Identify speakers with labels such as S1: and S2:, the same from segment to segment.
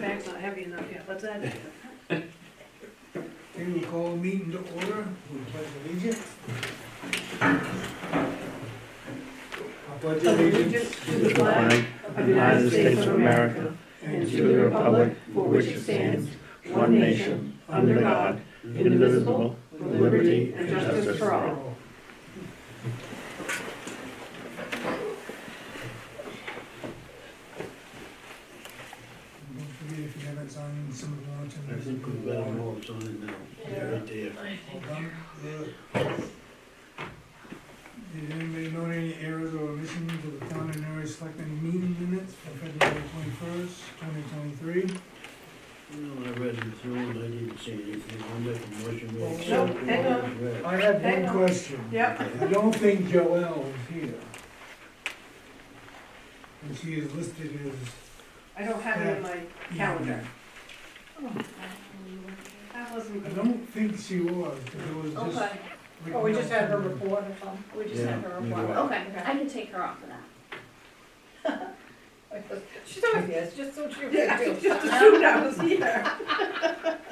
S1: Bag's not heavy enough yet, let's add it.
S2: Okay, we'll call the meeting to order, we pledge allegiance. I pledge allegiance
S1: To the flag of the United States of America and to the republic for which it stands, one nation, under God, indivisible, with liberty and justice for all.
S2: Don't forget if you haven't signed some of the warrants.
S3: I think we've got them all signed now, they're right there.
S2: All done? Good. Did anybody note any errors or omissions to the town of Newry Select meeting minutes for February 21st, 2023?
S3: No, I read them through and I didn't see anything, I'll make a motion to
S2: Nope,
S3: accept
S1: hang
S3: what
S1: on.
S3: was read.
S2: I have
S1: Hang
S2: one
S1: on.
S2: question.
S1: Yep,
S2: I don't think Joelle is here. And she is listed as.
S1: I don't have it in my calendar. That wasn't
S2: I
S1: good.
S2: don't think she was, because it was just.
S4: Okay,
S1: Oh, we just had her report or something?
S4: we just
S3: Yeah,
S4: have her
S3: you're
S4: report,
S3: right.
S4: okay, I can take her off of that.
S1: She's always here, it's just so true.
S4: Yeah,
S1: Just assumed I was here.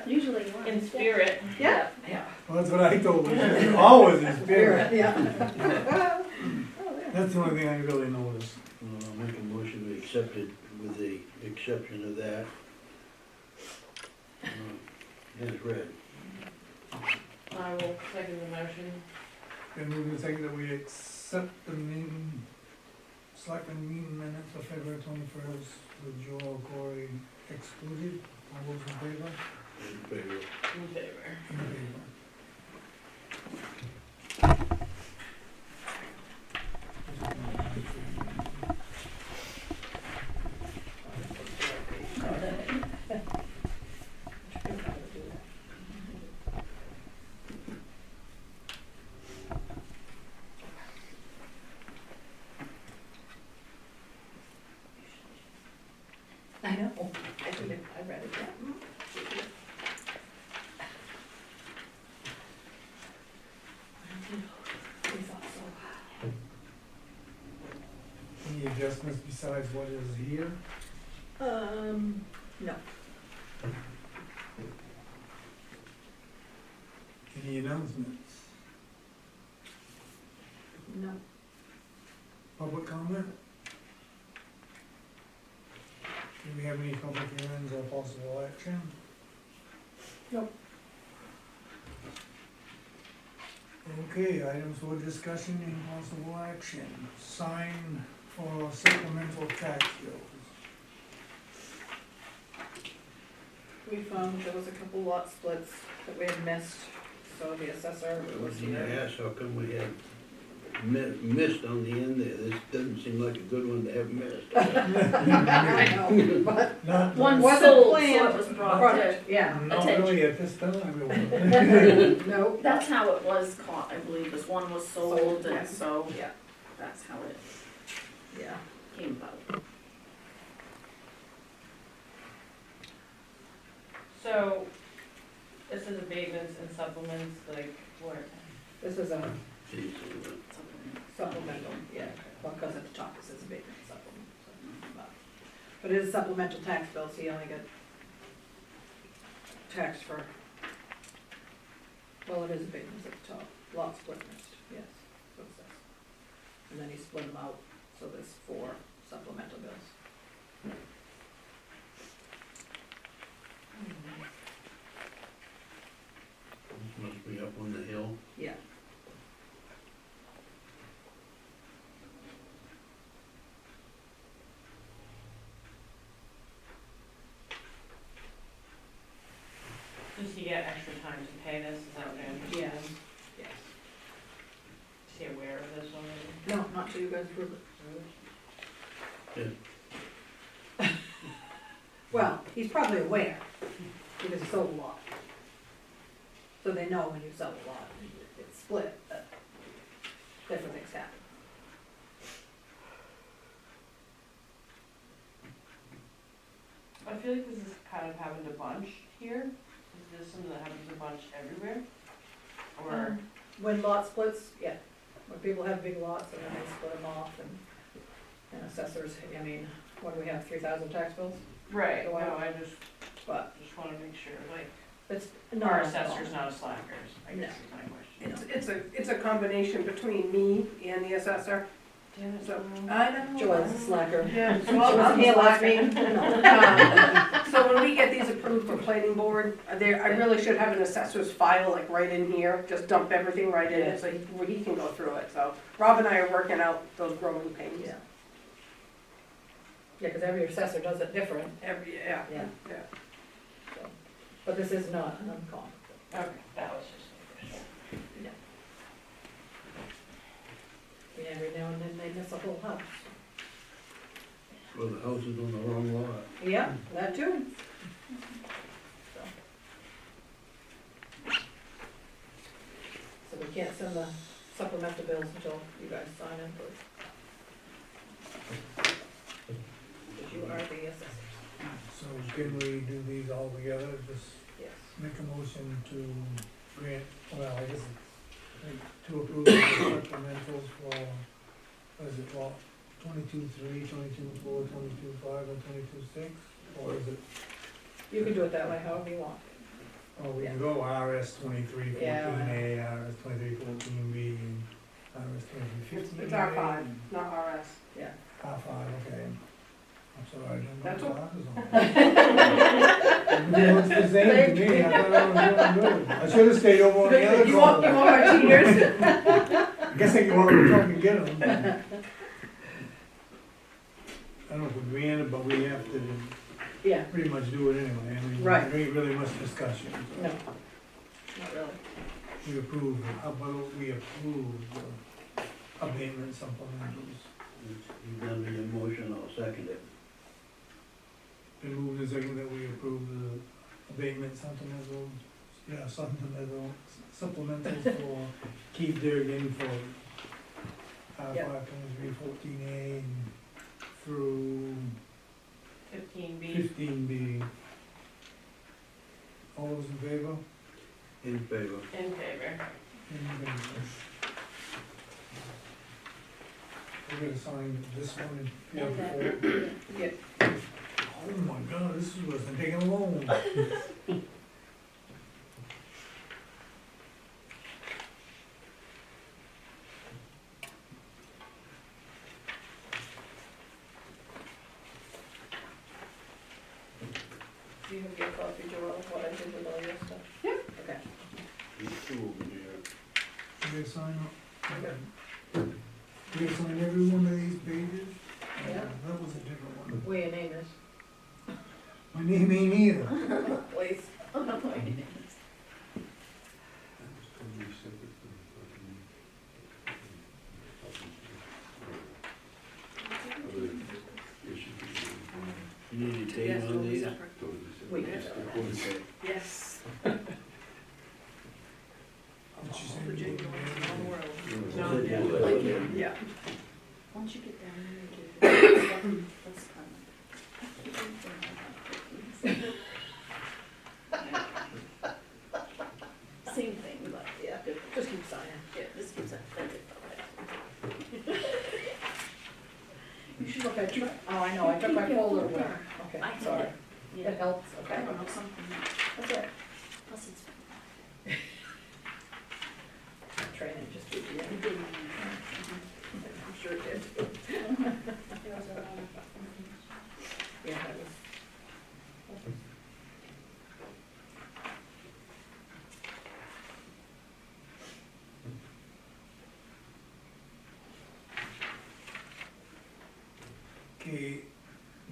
S4: Usually you are.
S5: In spirit.
S1: Yeah. Yeah.
S2: Well, that's what I told her, she's always in spirit.
S1: Yeah.
S2: That's the only thing I really noticed.
S3: I'll make a motion to accept it with the exception of that. As read.
S5: I will second the motion.
S2: And we're gonna say that we accept the meeting, selectmen meeting minutes of February 21st with Joel Corey excluded. All those in favor?
S3: In favor.
S5: In favor.
S2: In favor.
S1: I know, I read it, yeah. We thought so.
S2: Any adjustments besides what is here?
S1: No.
S2: Any announcements?
S1: No.
S2: Public comment? Do we have any public hearings or possible action?
S1: Nope.
S2: Okay, items for discussion and possible action. Sign for supplemental tax bills.
S6: We found there was a couple lot splits that we had missed, so the assessor
S3: I
S6: was
S3: was gonna
S6: here.
S3: ask, how come we had missed on the end there? This doesn't seem like a good one to have missed.
S6: I know, but
S2: Not,
S4: One
S6: Wasn't
S4: sold, so
S6: planned.
S4: it was brought
S6: project, yeah,
S2: not really at this time. It was.
S6: no,
S4: That's how it was caught, I believe, is one was sold,
S6: Sold,
S4: and
S6: yeah.
S4: so
S6: yeah,
S4: that's how it
S6: yeah.
S4: came about.
S5: So, this is abatements and supplements, like, what?
S6: This is a
S3: Geez,
S6: supplemental, yeah, well, because at the top it says abatement supplement, so, but it is supplemental tax bills, he only got taxed for, well, it is abatements at the top, lot split missed, yes, so it says. And then he split them out, so there's 4 supplemental bills.
S3: Must be up on the hill.
S6: Yeah.
S5: Does he get extra time to pay this, is that what I understand?
S6: Yes. Yes.
S5: Is he aware of this already?
S6: No, not till you guys approve it. Well, he's probably aware, because he sold a lot. So they know when you sell a lot, it's split, that different things happen.
S5: I feel like this is kind of happened a bunch here. Is this something that happens a bunch everywhere? Or,
S6: When lot splits, yeah, when people have big lots and then they split them off and assessors, I mean, what do we have, 3,000 tax bills?
S5: Right,
S6: Go
S5: no,
S6: out.
S5: I just
S6: But
S5: wanna make sure, like,
S6: it's
S5: our
S6: not
S5: assessor's not a slacker, I
S6: No.
S5: guess is my question.
S7: It's a combination between me and the assessor,
S5: Damn it,
S7: so,
S5: Joanne.
S7: I know.
S6: Joelle's a slacker.
S7: Yeah,
S6: She
S7: well, I'm
S6: wasn't
S7: the
S6: slacking.
S7: slacker. So when we get these approved for planning board, I really should have an assessor's file like right in here, just dump everything right in it, so he can go through it, so. Rob and I are working out those growing pains.
S6: Yeah. Yeah, because every assessor does it different,
S7: Yeah.
S6: yeah.
S7: Yeah.
S6: So, but this is not an uncommon.
S5: Okay, that was just my question.
S6: Yeah, every now and then they miss a whole house.
S3: Well, the house is on the wrong lot.
S6: Yeah, that too. So we can't send the supplemental bills until you guys sign it, or. Because you are the assessors,
S2: So can we do these all together, just
S6: yes.
S2: make a motion to grant, well, I guess, to approve the supplementals for, what is it, well, 22.3, 22.4, 22.5, and 22.6? Or is it,
S6: You can do it that way, however you want.
S2: oh, we can go RS 23.14A,
S6: Yeah.
S2: RS 23.14B, and RS 23.15A.
S7: It's R5, not RS.
S6: Yeah.
S2: R5, okay. I'm sorry, I didn't
S7: That's
S2: know
S7: okay.
S2: glasses on. It looks the same to me, I thought I was doing good. I should have stayed over on the other
S7: You want
S2: corner.
S7: my cheaters?
S2: I guess I can go over and talk and get them. I don't know if we granted, but we have to
S6: Yeah,
S2: pretty much do it anyway, I mean,
S6: Right.
S2: there ain't really much discussion.
S6: no, not really.
S2: We approve, how about we approve the abatement supplementals?
S3: You've done the motion, I'll second it.
S2: Been moved and seconded that we approve the abatement supplementals for Keith Durgan for
S6: Yep.
S2: 5.314A and through
S5: 15B.
S2: 15B. All those in favor?
S3: In favor.
S5: In favor.
S2: Unanimous. We're gonna sign this one and
S6: And that.
S2: 44.
S6: Yeah.
S2: Oh my God, this is worse than taking a loan.
S6: Do you have your copy, Joelle, of what I did with all your stuff? Yeah. Okay.
S3: These two over here.
S2: You guys sign up?
S6: Okay.
S2: You guys sign every one of these pages?
S6: Yeah.
S2: That was a different one.
S6: Where your name is.
S2: My name ain't either.
S6: Please.
S3: You need a date on these?
S6: Wait.
S3: Okay.
S7: Yes.
S2: Did she send you the
S7: No. Yeah.
S4: Once you get down there, you do that's fun. Same thing, but
S6: Yeah, just keep signing.
S4: yeah, this gives a credit.
S6: You should look at your, oh, I know, I took my folder away. Okay,
S4: I did
S6: sorry.
S4: it. Yeah,
S6: It helps,
S4: I
S6: okay.
S4: don't know, something,
S6: That's it.
S4: plus it's.
S6: Training just to,
S4: It
S6: yeah,
S4: didn't.
S6: I'm sure it did.
S4: There was a lot of.
S6: Yeah, that was.
S2: Okay,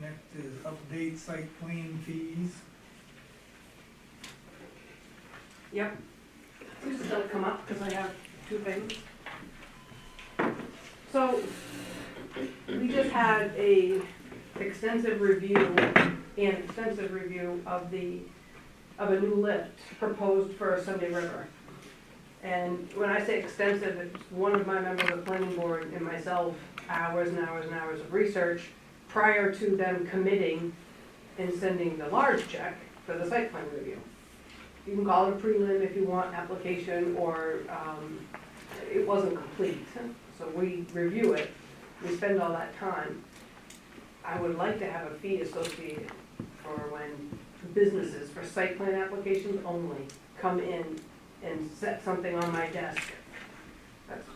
S2: next is update site plan fees.
S7: Yep. This is gonna come up, because I have two things. So, we just had a extensive review of a new lift proposed for Sunday River. And when I say extensive, it's one of my members of the planning board and myself, hours and hours and hours of research prior to them committing and sending the large check for the site plan review. You can call it a prelim if you want application, or it wasn't complete. So we review it, we spend all that time. I would like to have a fee associated for when businesses, for site plan applications only, come in and set something on my desk. That's,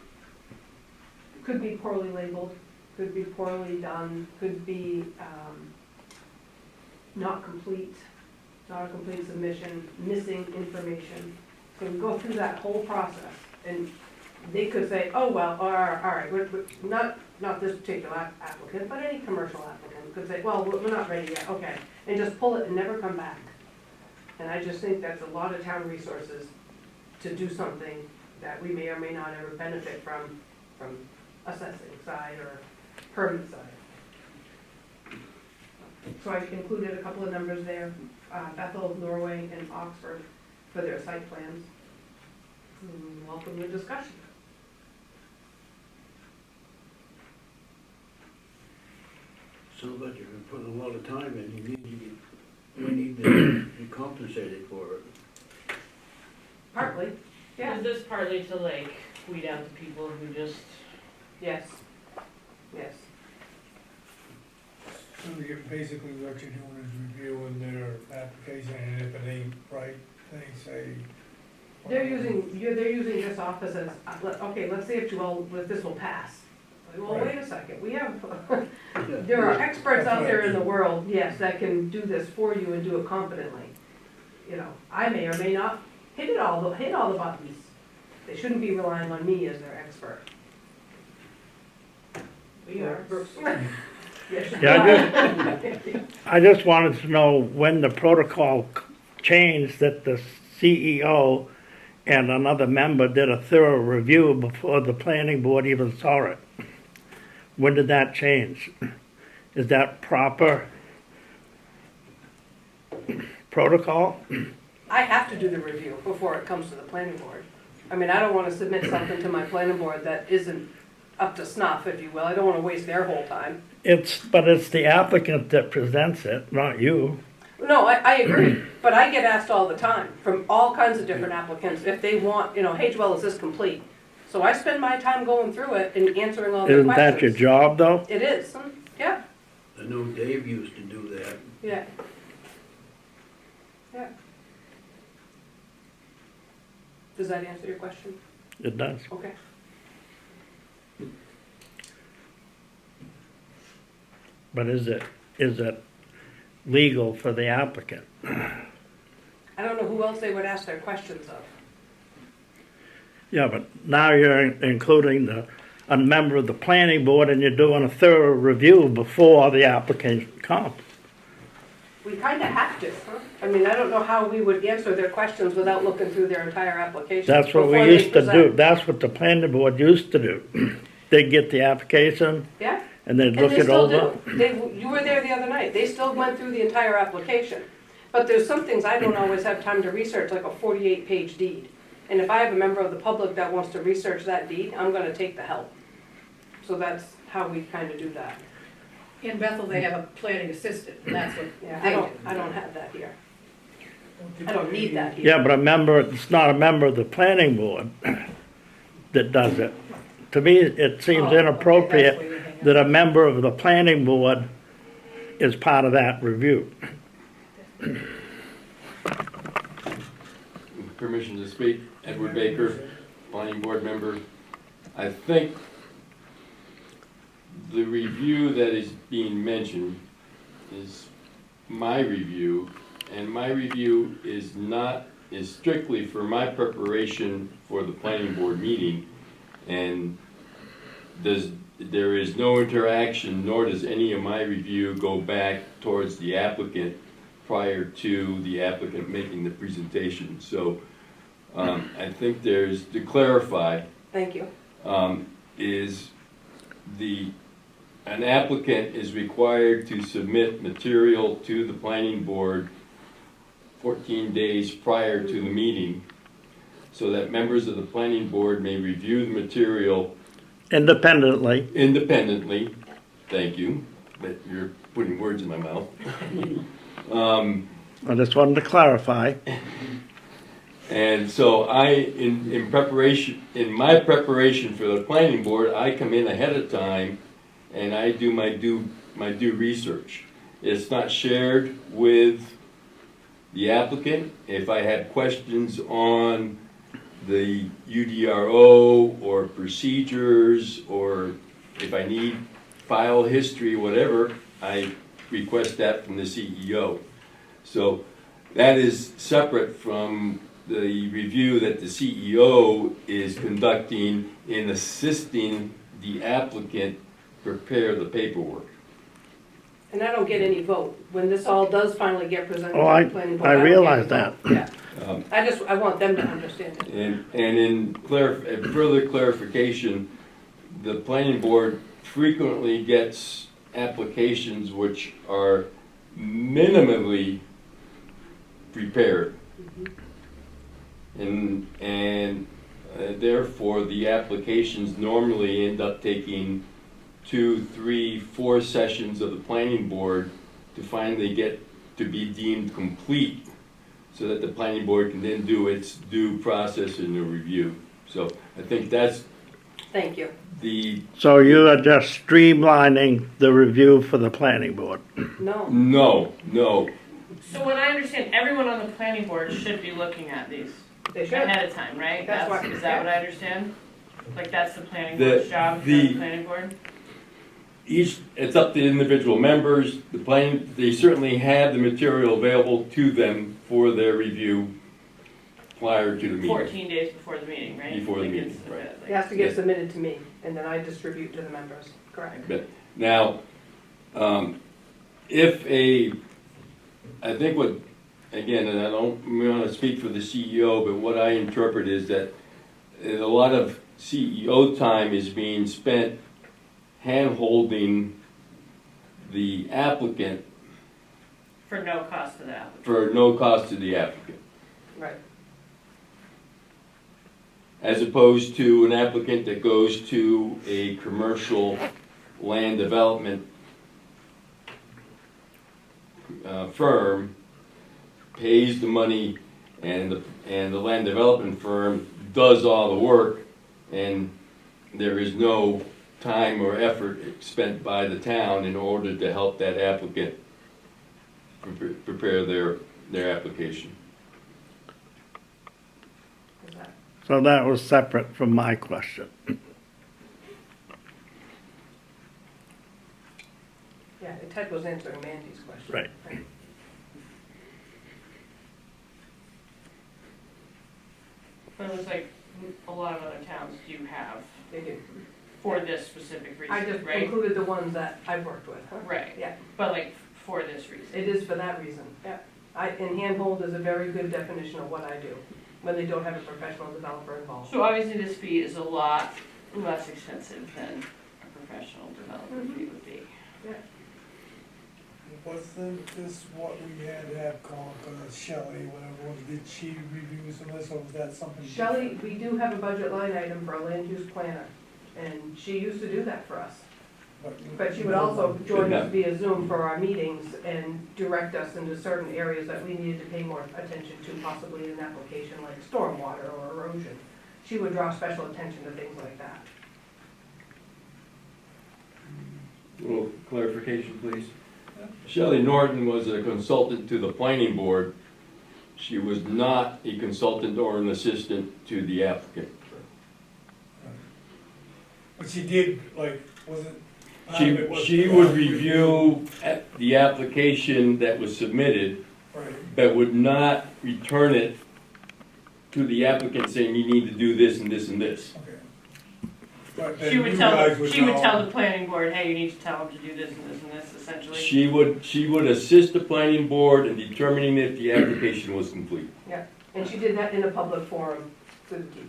S7: could be poorly labeled, could be poorly done, could be, not complete, not a complete submission, missing information. So we go through that whole process, and they could say, oh, well, all right, not this particular applicant, but any commercial applicant could say, well, we're not ready yet, okay, and just pull it and never come back. And I just think that's a lot of town resources to do something that we may or may not ever benefit from assessing side or permit side. So I included a couple of numbers there, Bethel, Norway, and Oxford for their site plans. Welcome the discussion.
S3: Sounds like you're putting a lot of time in, you need to be compensated for it.
S7: Partly, yeah,
S5: Is this partly to like weed out the people who just,
S7: yes, yes.
S2: So basically what you're doing is reviewing their application, and if it ain't right, they say.
S7: They're using this office as, okay, let's see if this will pass. Well,
S2: Right.
S7: wait a second, we have, there are experts out there in the world, yes, that can do this for you and do it competently. You know, I may or may not hit all the buttons. They shouldn't be relying on me as their expert.
S5: we are.
S7: Yes.
S1: Yeah, I just wanted to know when the protocol changed that the CEO and another member did a thorough review before the planning board even saw it. When did that change? Is that proper protocol?
S7: I have to do the review before it comes to the planning board. I mean, I don't wanna submit something to my planning board that isn't up to snuff, if you will. I don't wanna waste their whole time.
S1: But it's the applicant that presents it, not you.
S7: No, I agree, but I get asked all the time from all kinds of different applicants if they want, hey, Joelle, is this complete? So I spend my time going through it and answering all their
S1: Isn't
S7: questions.
S1: that your job, though?
S7: It is, yeah,
S3: I know Dave used to do that.
S7: yeah. Yeah. Does that answer your question?
S1: It does.
S7: Okay.
S1: But is it legal for the applicant?
S7: I don't know who else they would ask their questions of.
S1: Yeah, but now you're including a member of the planning board and you're doing a thorough review before the application comes.
S7: We kind of have to, huh? I mean, I don't know how we would answer their questions without looking through their entire application.
S1: That's what we
S7: before they
S1: used to do.
S7: present.
S1: That's what the planning board used to do. They'd get the application
S7: Yeah,
S1: and they'd
S7: and
S1: look
S7: they
S1: it
S7: still
S1: over.
S7: do. You were there the other night. They still went through the entire application. But there's some things I don't always have time to research, like a 48-page deed. And if I have a member of the public that wants to research that deed, I'm gonna take the help. So that's how we kind of do that.
S6: In Bethel, they have a planning assistant, and that's what
S7: Yeah,
S6: they do.
S7: I don't have that here. I don't need that here.
S1: Yeah, but it's not a member of the planning board that does it. To me, it seems
S6: Oh, okay, that's
S1: inappropriate
S6: where you hang out.
S1: that a member of the planning board is part of that review.
S8: Permission to speak, Edward Baker, planning board member. I think the review that is being mentioned is my review, and my review is strictly for my preparation for the planning board meeting, and there is no interaction, nor does any of my review go back towards the applicant prior to the applicant making the presentation. So I think there's, to clarify,
S7: Thank you.
S8: is an applicant is required to submit material to the planning board 14 days prior to the meeting, so that members of the planning board may review the material
S1: Independently.
S8: independently. Thank you, but you're putting words in my mouth.
S1: I just wanted to clarify.
S8: And so in my preparation for the planning board, I come in ahead of time and I do my due research. It's not shared with the applicant. If I have questions on the UDRO or procedures, or if I need file history, whatever, I request that from the CEO. So that is separate from the review that the CEO is conducting in assisting the applicant prepare the paperwork.
S7: And I don't get any vote. When this all does finally get presented
S1: Oh,
S7: to the planning board.
S1: I
S7: don't get
S1: realize
S7: a
S1: that.
S7: vote. Yeah, I want them to understand it.
S8: And in further clarification, the planning board frequently gets applications which are minimally prepared. And therefore, the applications normally end up taking 2, 3, 4 sessions of the planning board to finally get to be deemed complete, so that the planning board can then do its due process in the review. So I think that's
S7: Thank you.
S1: So you are just streamlining the review for the planning board?
S7: No,
S8: no.
S5: So what I understand, everyone on the planning board should be looking at these
S7: they should.
S5: ahead of time, right?
S7: That's what-
S5: Is that what I understand? Like, that's the planning
S8: The-
S5: board's job for
S8: the-
S5: the planning board?
S8: It's up to individual members. They certainly have the material available to them for their review prior to the meeting.
S5: 14 days before the meeting, right?
S8: Before the
S5: Like,
S8: meeting,
S5: it's,
S8: right.
S7: It has to get
S8: Yes.
S7: submitted to me, and then I distribute to the members, correct?
S8: Now, I think what, again, and I don't want to speak for the CEO, but what I interpret is that a lot of CEO time is being spent hand-holding the applicant
S5: for no cost to the applicant.
S8: for no cost to the applicant,
S7: Right.
S8: as opposed to an applicant that goes to a commercial land development firm, pays the money, and the land development firm does all the work, and there is no time or effort spent by the town in order to help that applicant prepare their application.
S7: Is that-
S1: So that was separate from my question.
S7: Yeah, Ted was answering Mandy's question.
S1: Right.
S5: But it looks like a lot of other towns do have
S7: They do.
S5: for this specific
S7: I
S5: reason,
S7: just
S5: right?
S7: included the ones that I've worked with.
S5: Right,
S7: Yeah,
S5: but like for this reason.
S7: it is for that reason, yeah. And handhold is a very good definition of what I do, when they don't have a professional developer involved.
S5: So obviously this fee is a lot less expensive than a professional developer fee would be.
S2: Wasn't this what we had to have called, Shelley, whatever, did she review some of this, or was that something?
S7: Shelley,
S2: different?
S7: we do have a budget line item for a land use planner, and she used to do that for us. But she would also join us via Zoom for our meetings and direct us into certain areas that we needed to pay more attention to, possibly in an application like stormwater or erosion. She would draw special attention to things like that.
S8: A little clarification, please. Shelley Norton was a consultant to the planning board. She was not a consultant or an assistant to the applicant.
S2: But she did, like, was it? part of it was
S8: She would review the application that was submitted,
S2: Right,
S8: but would not return it to the applicant saying, you need to do this and this and this.
S2: okay. But then
S5: She would
S2: you
S5: tell,
S2: guys would
S5: she would
S2: know-
S5: tell the planning board, hey, you need to tell them to do this and this and this, essentially.
S8: She would assist the planning board in determining if the application was complete.
S7: And she did that in a public forum through the TV.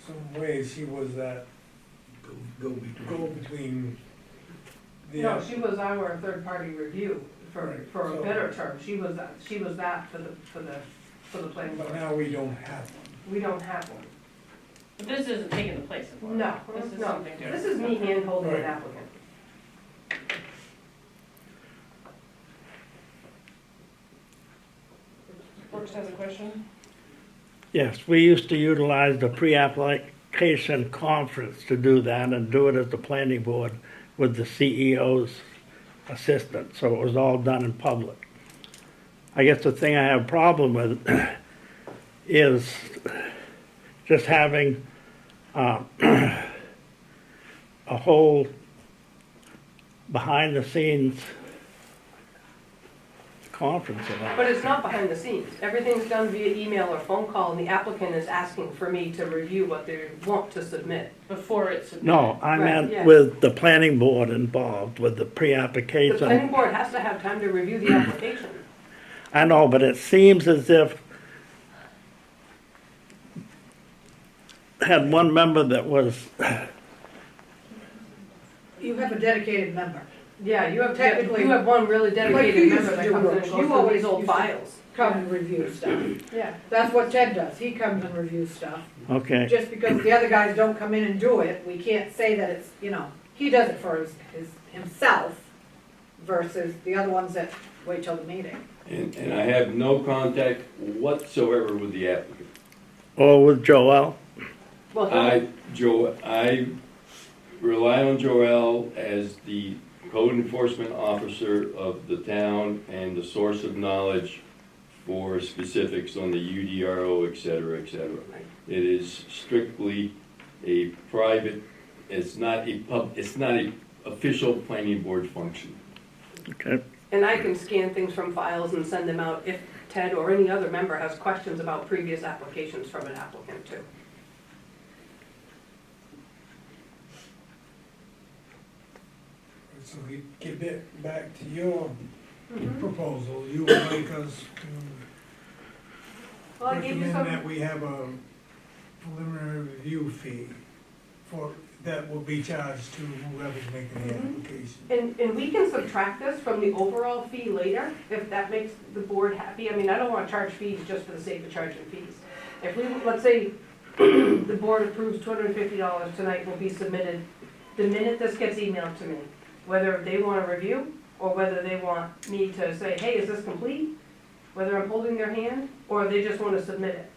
S2: Some ways she was that
S3: Go between.
S2: go-between. the
S7: No, she was our third-party review for
S2: Right,
S7: a
S2: so-
S7: better term. She was that for the planning
S2: But
S7: board.
S2: now we don't have one.
S7: We don't have one.
S5: But this isn't taking the place of one.
S7: No,
S5: This is
S7: no.
S5: something different.
S7: This is me hand-holding an
S2: Right.
S7: applicant.
S5: Brooks has a question.
S1: Yes, we used to utilize the pre-application conference to do that and do it at the planning board with the CEO's assistant, so it was all done in public. I guess the thing I have a problem with is just having a whole behind-the-scenes conference about
S7: But
S1: it.
S7: it's not behind the scenes. Everything's done via email or phone call, and the applicant is asking for me to review what they want to submit.
S5: Before it's submitted.
S1: No, I
S7: Right,
S1: meant
S7: yeah.
S1: with the planning board involved, with the
S7: The planning
S1: pre-application.
S7: board has to have time to review the application.
S1: I know, but it seems as if had one member that was,
S6: You have a dedicated member.
S7: Yeah, you have,
S6: Technically-
S7: you have one really
S6: Like
S7: dedicated
S6: you
S7: member
S6: used to
S7: that
S6: do,
S7: comes in and
S6: Brooks.
S7: goes
S6: You
S7: through
S6: always
S7: these old
S6: used to
S7: files.
S6: Come and review stuff.
S7: Yeah.
S6: That's what Ted does. He comes and reviews stuff.
S1: okay,
S6: Just because the other guys don't come in and do it, we can't say that it's, he does it for himself versus the other ones that wait till the meeting.
S8: And I have no contact whatsoever with the applicant.
S1: or with Joel.
S7: Well,
S8: I rely on Joel as the code enforcement officer of the town and the source of knowledge for specifics on the UDRO, et cetera, et cetera. It is strictly a private, it's not a official planning board function.
S1: Okay,
S7: and I can scan things from files and send them out if Ted or any other member has questions about previous applications from an applicant too.
S2: So we get back to your
S7: Mm-hmm.
S2: proposal, you would like us to
S7: Well, I gave you
S2: recommend that
S7: some,
S2: we have a preliminary review fee that will be charged to whoever's making the
S7: Mhm.
S2: application.
S7: and we can subtract this from the overall fee later, if that makes the board happy. I mean, I don't wanna charge fees just for the sake of charging fees. If we, let's say, the board approves $250 tonight will be submitted, the minute this gets emailed to me, whether they wanna review, or whether they want me to say, hey, is this complete? Whether I'm holding their hand, or they just wanna submit it.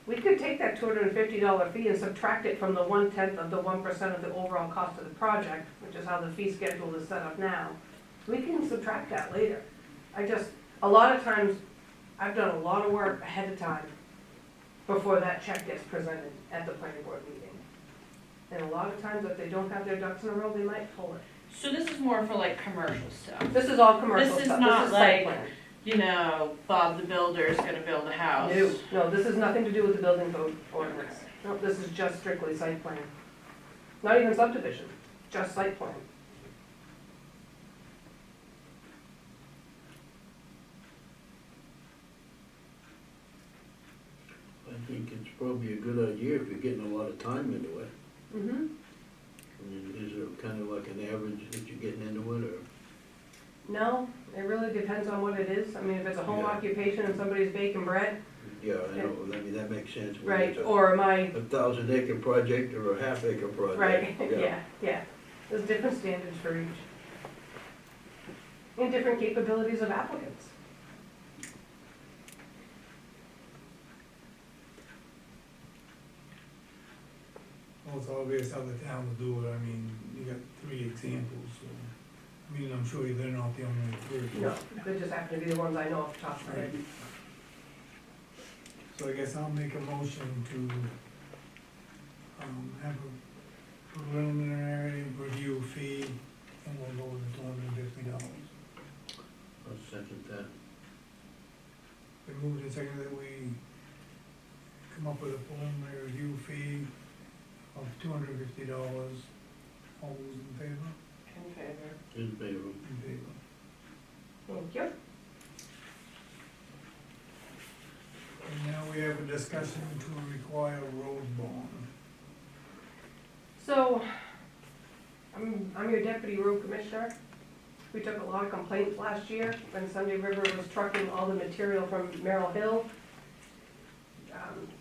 S7: We could take that $250 fee and subtract it from the 1/10 of the 1% of the overall cost of the project, which is how the fee schedule is set up now. We can subtract that later. A lot of times, I've done a lot of work ahead of time before that check gets presented at the planning board meeting. And a lot of times, if they don't have their ducks in a row, they might pull it.
S5: So this is more for like commercial stuff.
S7: This is all commercial
S5: This is
S7: stuff,
S5: not
S7: this is site
S5: like-
S7: plan.
S5: You know, Bob the Builder's gonna build a house.
S7: No, this has nothing to do with the building code ordinance. No, this is just strictly site plan. Not even subdivision, just site plan.
S3: I think it's probably a good idea if you're getting a lot of time into it.
S7: Mm-hmm.
S3: I mean, is there kind of like an average that you're getting into it, or?
S7: No, it really depends on what it is. I mean, if it's a home
S3: Yeah.
S7: occupation and somebody's baking bread,
S3: Yeah, I know, I mean, that makes sense. when
S7: right,
S3: it's a-
S7: or my,
S3: 1,000-acre project or a half-acre project.
S7: right, yeah. There's different standards for each. And different capabilities of applicants.
S2: Well, it's obvious how the towns do it, I mean, you got 3 examples, so, I mean, I'm sure they're not the only 3.
S7: No, they just happen to be the ones I know off the top of my head.
S2: So I guess I'll make a motion to, have a preliminary review fee, and we'll go with $250.
S3: I'll second that.
S2: We moved and seconded that we come up with a preliminary review fee of $250. All those in favor?
S5: In favor.
S3: In favor.
S2: In favor.
S7: Thank you.
S2: And now we have a discussion to require road bond.
S7: So, I'm your deputy road commissioner. We took a lot of complaints last year when Sunday River was trucking all the material from Merrill Hill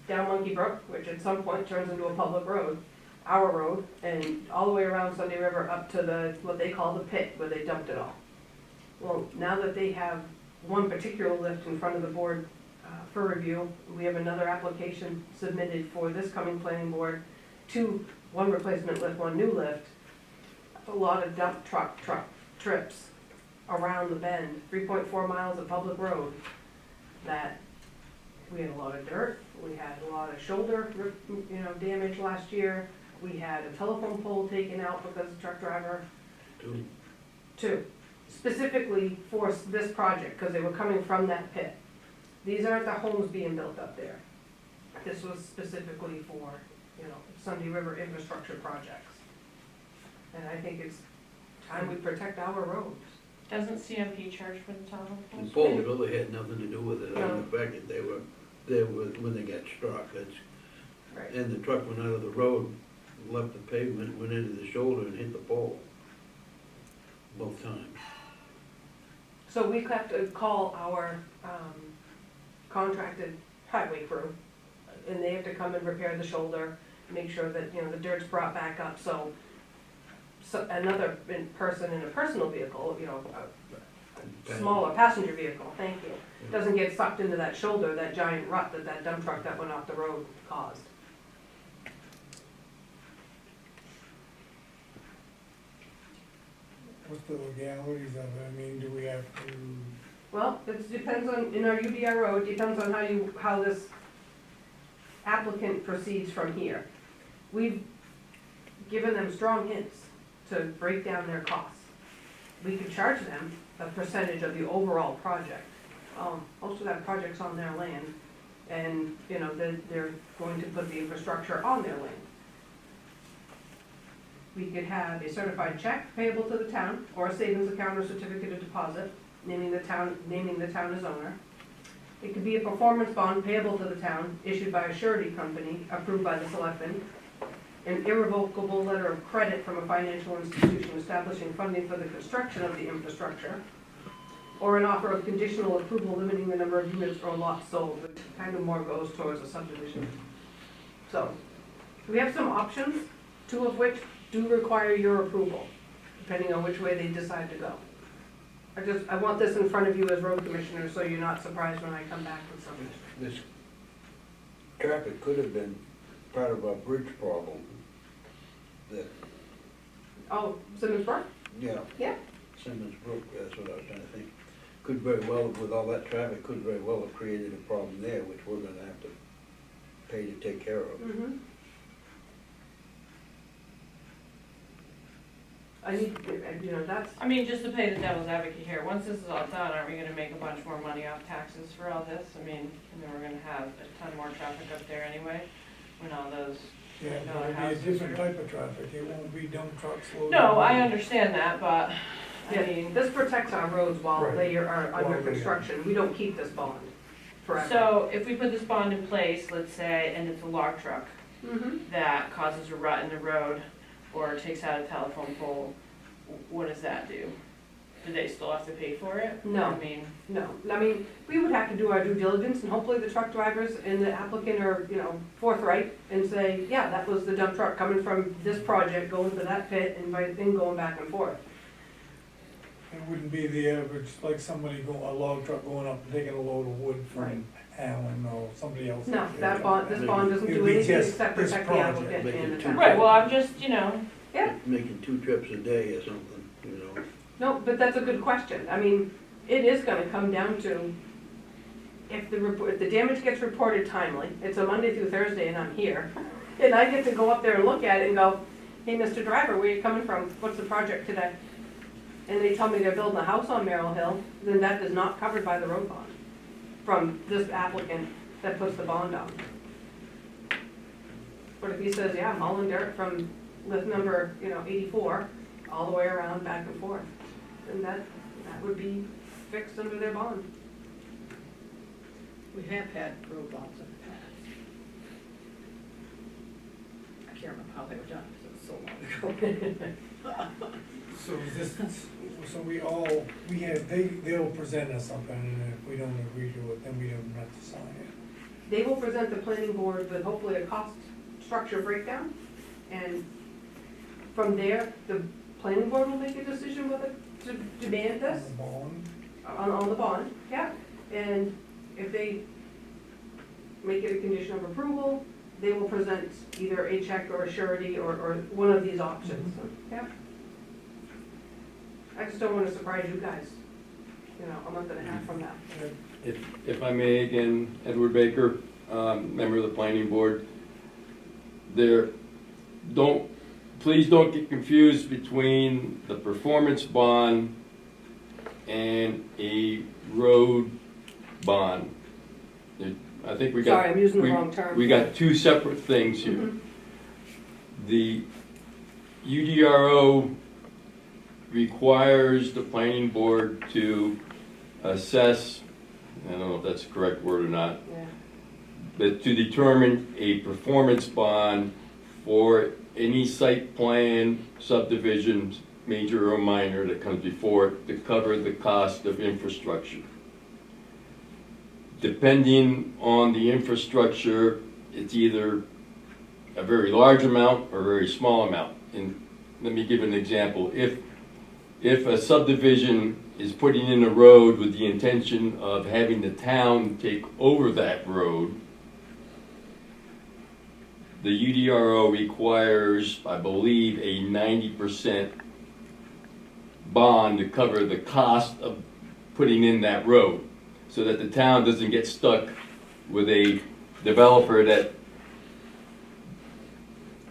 S7: down Monkey Brook, which at some point turns into a public road, our road, and all the way around Sunday River up to what they call the pit, where they dumped it all. Well, now that they have one particular lift in front of the board for review. We have another application submitted for this coming planning board, one replacement lift, one new lift. A lot of dump truck trips around the bend, 3.4 miles of public road, that we had a lot of dirt, we had a lot of shoulder, damage last year. We had a telephone pole taken out because the truck driver, two, specifically for this project, because they were coming from that pit. These aren't the homes being built up there. This was specifically for, Sunday River infrastructure projects. And I think it's time we protect our roads.
S5: Doesn't CMP charge for the telephone
S3: The
S5: poles?
S3: pole really had nothing to do with it,
S7: No.
S3: in the fact that they were, when they got struck, that's,
S7: Right.
S3: and the truck went out of the road, left the pavement, went into the shoulder and hit the pole. Both times.
S7: So we have to call our contracted highway crew, and they have to come and repair the shoulder, make sure that, the dirt's brought back up, so another person in a personal vehicle, a smaller passenger vehicle, thank you, doesn't get sucked into that shoulder, that giant rut that dump truck that went off the road caused.
S2: What's the legalities of it? I mean, do we have to,
S7: Well, it depends on, in our UDRO, it depends on how this applicant proceeds from here. We've given them strong hints to break down their costs. We could charge them a percentage of the overall project. Most of that project's on their land, and, they're going to put the infrastructure on their land. We could have a certified check payable to the town, or a savings account or certificate of deposit, naming the town as owner. It could be a performance bond payable to the town, issued by a surety company, approved by the selectmen. An irrevocable letter of credit from a financial institution establishing funding for the construction of the infrastructure. Or an offer of conditional approval limiting the number of units or lots sold, which kind of more goes towards a subdivision. So, we have some options, two of which do require your approval, depending on which way they decide to go. I want this in front of you as road commissioner, so you're not surprised when I come back with something.
S3: This traffic could have been part of our bridge problem. That,
S7: Oh, Simmons Brook?
S3: yeah.
S7: Yeah.
S3: Simmons Brook, that's what I was trying to think. Could very well, with all that traffic, could very well have created a problem there, which we're gonna have to pay to take care of.
S7: Mm-hmm. I need, that's,
S5: I mean, just to play the devil's advocate here, once this is all done, aren't we gonna make a bunch more money off taxes for all this? I mean, and then we're gonna have a ton more traffic up there anyway, when all those,
S2: yeah,
S5: No,
S2: it'll be a
S5: houses
S2: different
S5: are-
S2: type of traffic, it won't be dump trucks loaded.
S5: no, I understand that, but, I
S7: yeah,
S5: mean,
S7: this protects our roads while
S2: Right.
S7: they are
S2: While
S7: under
S2: they are.
S7: construction. We don't keep this bond forever.
S5: so if we put this bond in place, let's say, and it's a log truck
S7: Mm-hmm.
S5: that causes a rut in the road or takes out a telephone pole, what does that do? Do they still have to pay for it?
S7: No.
S5: I mean,
S7: No, I mean, we would have to do our due diligence, and hopefully the truck drivers and the applicant are, forthright and say, yeah, that was the dump truck coming from this project, going to that pit, and then going back and forth.
S2: It wouldn't be the average, like somebody a log truck going up and taking a load of wood
S7: Right.
S2: from Allen or somebody else.
S7: No, that bond, this bond doesn't
S2: It'd
S7: do
S2: be
S7: anything
S2: just
S7: except
S2: this
S7: protect the
S2: project.
S7: applicant
S3: Make
S7: and
S3: it
S7: the
S3: two-
S7: town.
S5: right, well, I'm just,
S7: Yeah.
S3: Making 2 trips a day or something,
S7: No, but that's a good question. I mean, it is gonna come down to, if the damage gets reported timely, it's a Monday through Thursday and I'm here, and I get to go up there and look at it and go, hey, Mr. Driver, where you coming from? What's the project today? And they tell me they're building a house on Merrill Hill, then that is not covered by the road bond from this applicant that puts the bond on. But if he says, yeah, I'm hauling dirt from lift number, 84, all the way around, back and forth, then that would be fixed under their bond.
S6: We have had road bonds in the past. I can't remember how they were done, because it was so long ago.
S2: So is this, so they'll present us something, and if we don't agree to it, then we don't have to sign it.
S7: They will present the planning board with hopefully a cost structure breakdown, and from there, the planning board will make a decision whether to demand this
S2: On the bond,
S7: on the bond, yeah. And if they make it a condition of approval, they will present either a check or a surety or one of these options. Yeah. I just don't wanna surprise you guys, you know, a month and a half from now.
S8: If I may again, Edward Baker, member of the planning board, please don't get confused between the performance bond and a road bond. I think we got.
S7: Sorry, I'm using the wrong term.
S8: We got two separate things here.
S7: Mhm.
S8: The UDRO requires the planning board to assess, I don't know if that's the correct word or not,
S7: Yeah.
S8: but to determine a performance bond for any site plan, subdivision, major or minor, that comes before it to cover the cost of infrastructure. Depending on the infrastructure, it's either a very large amount or a very small amount. And let me give an example. If a subdivision is putting in a road with the intention of having the town take over that road, the UDRO requires, I believe, a 90% bond to cover the cost of putting in that road, so that the town doesn't get stuck with a developer that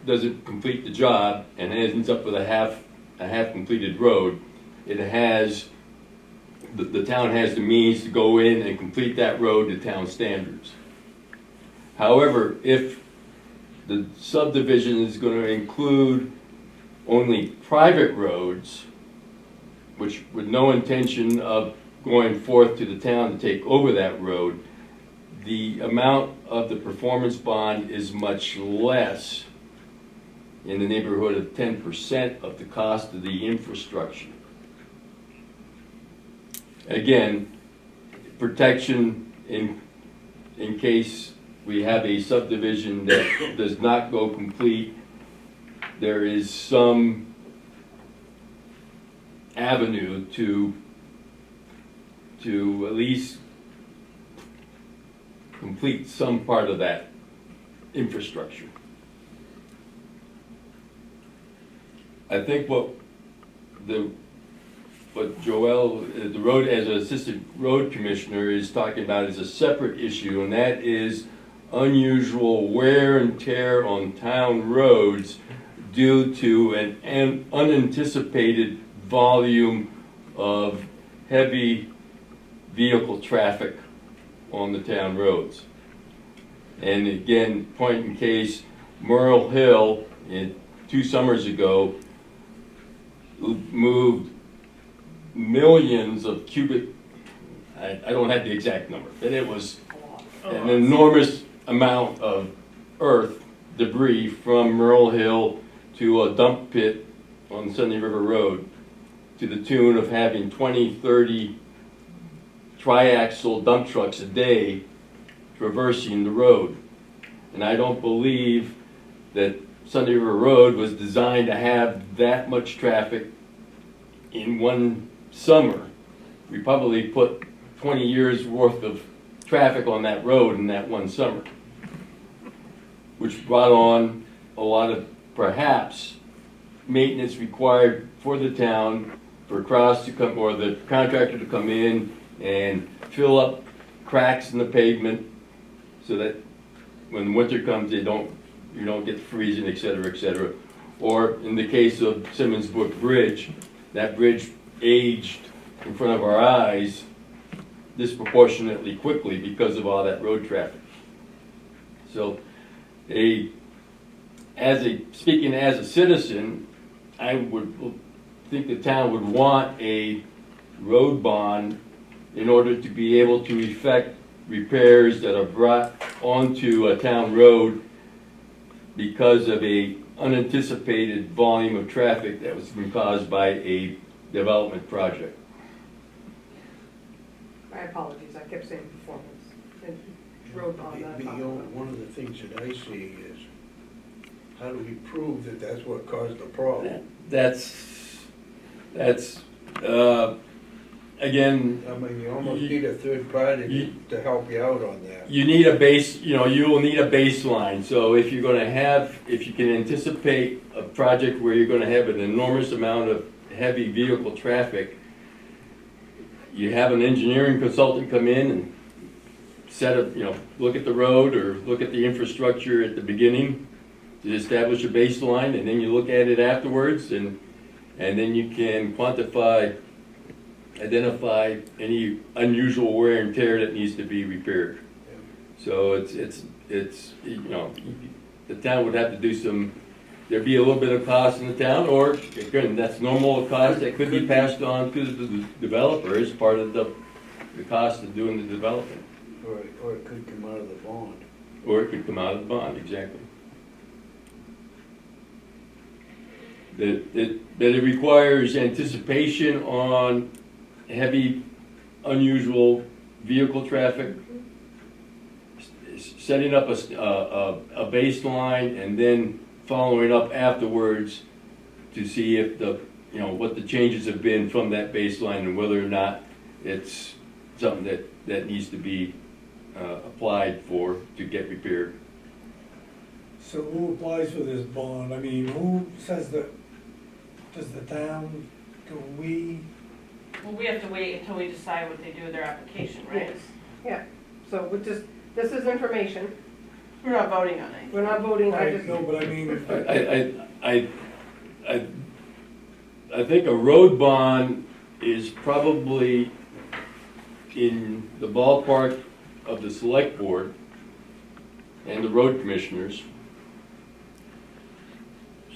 S8: doesn't complete the job and ends up with a half completed road. It has, the town has the means to go in and complete that road to town standards. However, if the subdivision is going to include only private roads, which with no intention of going forth to the town to take over that road, the amount of the performance bond is much less, in the neighborhood of 10% of the cost of the infrastructure. Again, protection in case we have a subdivision that does not go complete, there is some avenue to at least complete some part of that infrastructure. I think what Joel, the road, as an assistant road commissioner, is talking about is a separate issue, and that is unusual wear and tear on town roads due to an unanticipated volume of heavy vehicle traffic on the town roads. And again, point in case, Merle Hill, 2 summers ago, moved millions of cubic, I don't have the exact number, but it was an enormous amount of earth, debris from Merle Hill to a dump pit on Sunday River Road, to the tune of having 20, 30 triaxle dump trucks a day traversing the road. And I don't believe that Sunday River Road was designed to have that much traffic in one summer. We probably put 20 years worth of traffic on that road in that one summer, which brought on a lot of, perhaps, maintenance required for the town, for Cross to come, or the contractor to come in and fill up cracks in the pavement so that when winter comes, you don't get freezing, et cetera, et cetera. Or in the case of Simmons Brook Bridge, that bridge aged in front of our eyes disproportionately quickly because of all that road traffic. So, speaking as a citizen, I would think the town would want a road bond in order to be able to effect repairs that are brought onto a town road because of a unanticipated volume of traffic that was been caused by a development project.
S7: My apologies, I kept saying performance. And road bond, not bond.
S3: One of the things that I see is, how do we prove that that's what caused the problem?
S8: again,
S3: I mean, you almost need a third party to help you out on that.
S8: you need a base, you know, you will need a baseline. So if you're gonna have, if you can anticipate a project where you're gonna have an enormous amount of heavy vehicle traffic, you have an engineering consultant come in and set up, you know, look at the road or look at the infrastructure at the beginning to establish a baseline, and then you look at it afterwards, and then you can quantify, identify any unusual wear and tear that needs to be repaired. So it's, you know, the town would have to do some, there'd be a little bit of cost in the town, or again, that's normal cost that could be passed on to the developer as part of the cost of doing the development.
S3: Or it could come out of the bond.
S8: Or it could come out of the bond, exactly. That it requires anticipation on heavy, unusual vehicle traffic, setting up a baseline, and then following up afterwards to see if the, you know, what the changes have been from that baseline and whether or not it's something that needs to be applied for to get repaired.
S2: So who applies for this bond? I mean, who says that, does the town, do we?
S5: Well, we have to wait until we decide what they do with their application, right?
S7: Yes. Yeah, so we just, this is information,
S5: We're not voting on it.
S7: we're not voting, I just,
S2: No, but I mean,
S8: I think a road bond is probably in the ballpark of the select board and the road commissioners,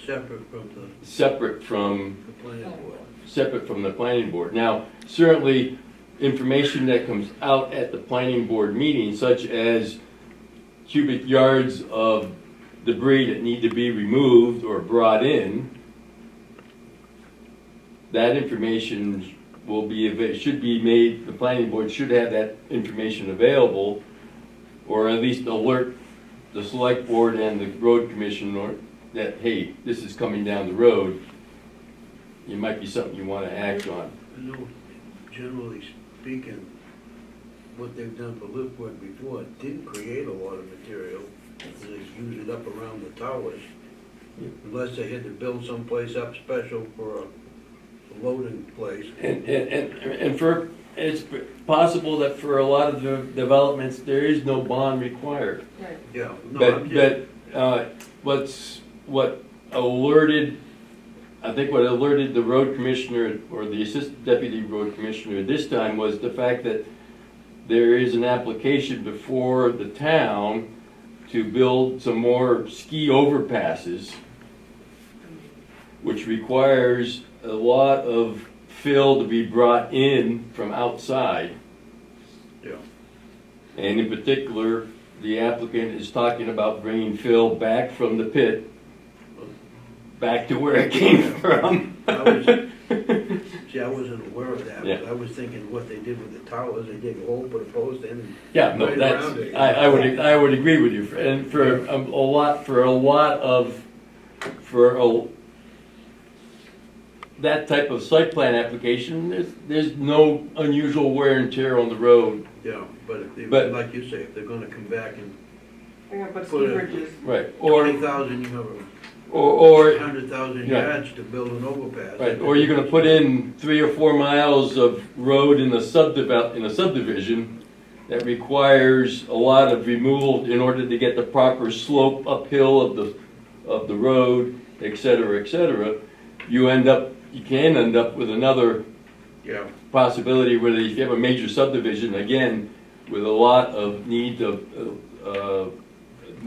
S3: Separate from
S8: separate from
S3: the planning board.
S8: separate from the planning board. Now, certainly, information that comes out at the planning board meeting, such as cubic yards of debris that need to be removed or brought in, that information will be, should be made, the planning board should have that information available, or at least alert the select board and the road commissioner that, hey, this is coming down the road. It might be something you want to act on.
S3: I know, generally speaking, what they've done for Liftwood before didn't create a lot of material. They used it up around the towers. Unless they had to build someplace up special for a loading place.
S8: And for, it's possible that for a lot of the developments, there is no bond required.
S7: right.
S3: Yeah, no, I'm just,
S8: What alerted, I think what alerted the road commissioner or the assistant deputy road commissioner this time was the fact that there is an application before the town to build some more ski overpasses, which requires a lot of fill to be brought in from outside.
S3: yeah.
S8: And in particular, the applicant is talking about bringing fill back from the pit, back to where it came from.
S3: See, I wasn't aware of that,
S8: Yeah.
S3: but I was thinking what they did with the towers, they dig a hole, put a post in, and
S8: Yeah, no,
S3: right
S8: that's,
S3: around it.
S8: I would agree with you, and for that type of site plan application, there's no unusual wear and tear on the road.
S3: Yeah, but if they,
S8: But-
S3: like you say, if they're gonna come back and
S7: We're gonna put ski
S3: Put it-
S7: bridges,
S8: Right, or
S3: 20,000, you have
S8: or
S3: 100,000
S8: Yeah.
S3: yards to build an overpass.
S8: right, or you're gonna put in 3 or 4 miles of road in a subdivision that requires a lot of removal in order to get the proper slope uphill of the road, et cetera, you can end up with another
S3: Yeah,
S8: possibility where if you have a major subdivision, again, with a lot of the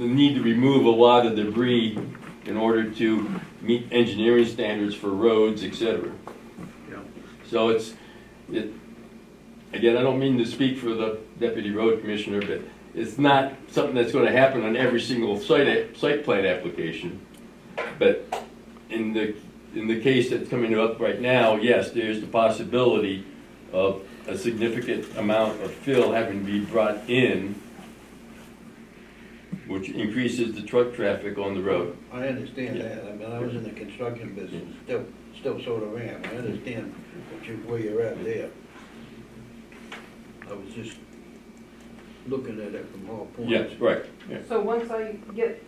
S8: need to remove a lot of debris in order to meet engineering standards for roads, et cetera.
S3: yeah.
S8: So again, I don't mean to speak for the deputy road commissioner, but it's not something that's gonna happen on every single site plan application. But in the case that's coming up right now, yes, there's the possibility of a significant amount of fill having to be brought in, which increases the truck traffic on the road.
S3: I understand
S8: Yeah.
S3: that, I mean, I was in the construction business, still sort of am, I understand where you're at there. I was just looking at it from all points.
S8: Yes, right, yeah.
S7: So once I get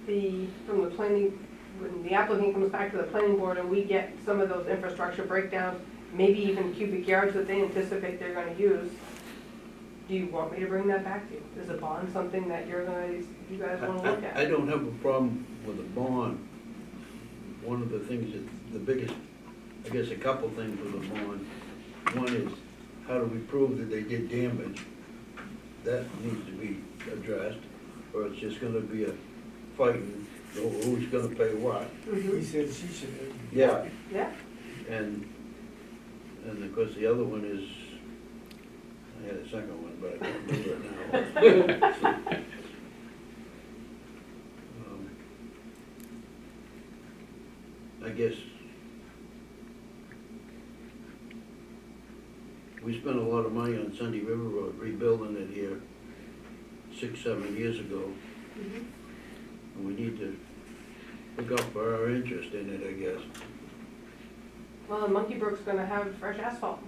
S7: from the planning, when the applicant comes back to the planning board and we get some of those infrastructure breakdowns, maybe even cubic yards that they anticipate they're gonna use, do you want me to bring that back to you? Is a bond something that you guys wanna look
S3: I
S7: at?
S3: don't have a problem with a bond. One of the things that, the biggest, I guess a couple things with a bond. One is, how do we prove that they did damage? That needs to be addressed, or it's just gonna be a fighting, who's gonna pay what.
S2: He
S7: Mhm.
S2: said she should.
S3: Yeah,
S7: Yeah,
S3: and of course, the other one is, I had a second one, but I can't remember it now. I guess we spent a lot of money on Sunday River Road, rebuilding it here 6-7 years ago,
S7: Mhm.
S3: and we need to look out for our interest in it, I guess.
S7: Well, Monkey Brook's gonna have fresh asphalt.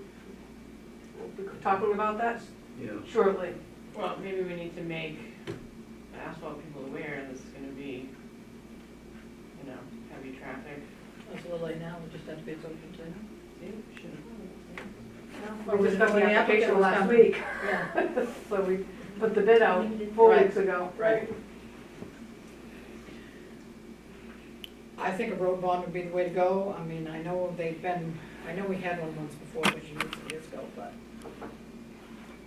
S7: We'll be talking about that
S3: Yeah,
S7: shortly.
S5: Well, maybe we need to make the asphalt people aware this is gonna be, you know, heavy traffic.
S6: It's a little late now, we just have to be open today.
S5: See, we should
S6: Or
S7: We
S6: was
S7: just
S6: it
S7: got the
S6: when the
S7: application
S6: applicant was
S7: last
S6: coming?
S7: week,
S6: Yeah,
S7: so we put the bid out 4
S6: Right.
S7: weeks ago.
S6: Right. I think a road bond would be the way to go. I mean, I know we had one once before, which was years ago, but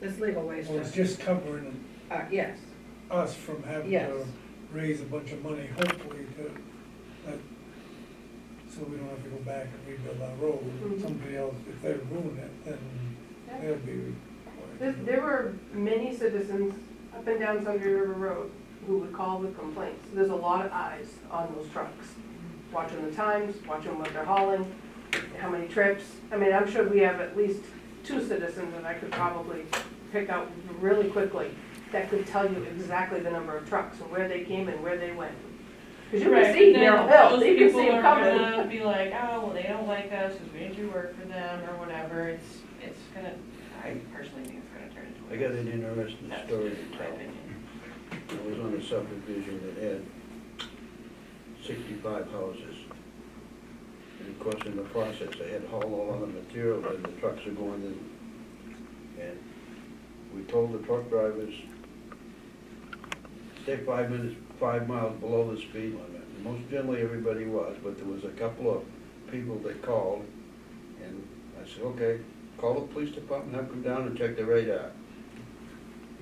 S6: there's legal ways
S2: Well, it's
S6: to,
S2: just covering
S6: yes,
S2: us from having
S6: Yes.
S2: to raise a bunch of money, hopefully, that, so we don't have to go back and rebuild our road.
S7: Mhm.
S2: Somebody else, if they ruin it, then
S7: Yeah.
S2: they'll be required.
S7: There were many citizens up and down Sunday River Road who would call with complaints. There's a lot of eyes on those trucks, watching the times, watching what they're hauling, how many trips. I mean, I'm sure we have at least 2 citizens that I could probably pick out really quickly that could tell you exactly the number of trucks and where they came and where they went. Because you
S5: Right,
S7: can see
S5: but then
S7: Merrill Hill,
S5: those
S7: you can
S5: people
S7: see them
S5: are
S7: coming.
S5: gonna be like, oh, well, they don't like us because we didn't do work for them or whatever. It's gonna, I personally think it's gonna turn into.
S3: I got an interesting
S5: That's
S3: story
S5: my
S3: to tell.
S5: opinion.
S3: I was on a subdivision that had 65 houses. And of course, in the process, they had to haul all of the material and the trucks are going in. And we told the truck drivers, stay 5 miles below the speed limit. And most generally, everybody was, but there was a couple of people that called. And I said, okay, call the police department, have them come down and check the radar.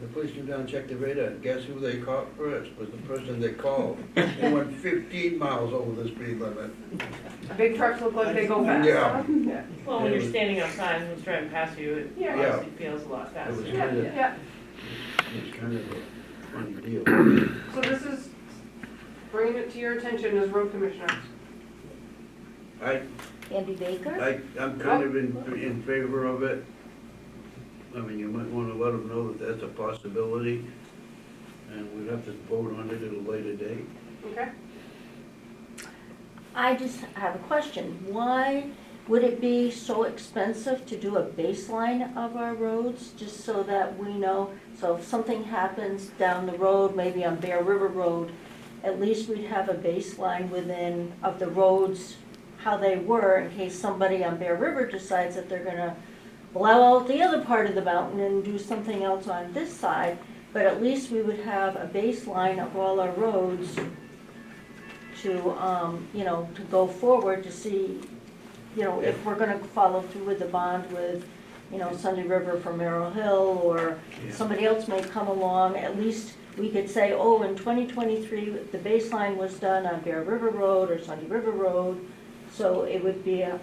S3: The police came down and checked the radar, and guess who they caught first? Was the person they called. They went 15 miles over the speed limit.
S7: Big trucks look like they go fast.
S3: Yeah.
S7: huh? Yeah.
S5: Well, when
S3: It
S5: you're
S3: was-
S5: standing outside and it's driving past you, it
S7: Yeah.
S5: obviously feels a lot
S3: It was
S5: faster.
S3: kind of,
S7: Yeah.
S3: it's kind of a funny deal.
S7: So this is bringing it to your attention as road commissioner.
S9: Andy Baker?
S3: I'm kind of in favor of it. I mean, you might want to let them know that that's a possibility, and we'd have to vote on it at a later date.
S7: Okay?
S9: I just have a question. Why would it be so expensive to do a baseline of our roads, just so that we know? So if something happens down the road, maybe on Bear River Road, at least we'd have a baseline within, of the roads, how they were, in case somebody on Bear River decides that they're gonna blow out the other part of the mountain and do something else on this side. But at least we would have a baseline of all our roads to, to go forward to see, if we're gonna follow through with the bond with, Sunday River for Merrill Hill, or
S3: Yeah.
S9: somebody else may come along, at least we could say, oh, in 2023, the baseline was done on Bear River Road or Sunday River Road, so it would be a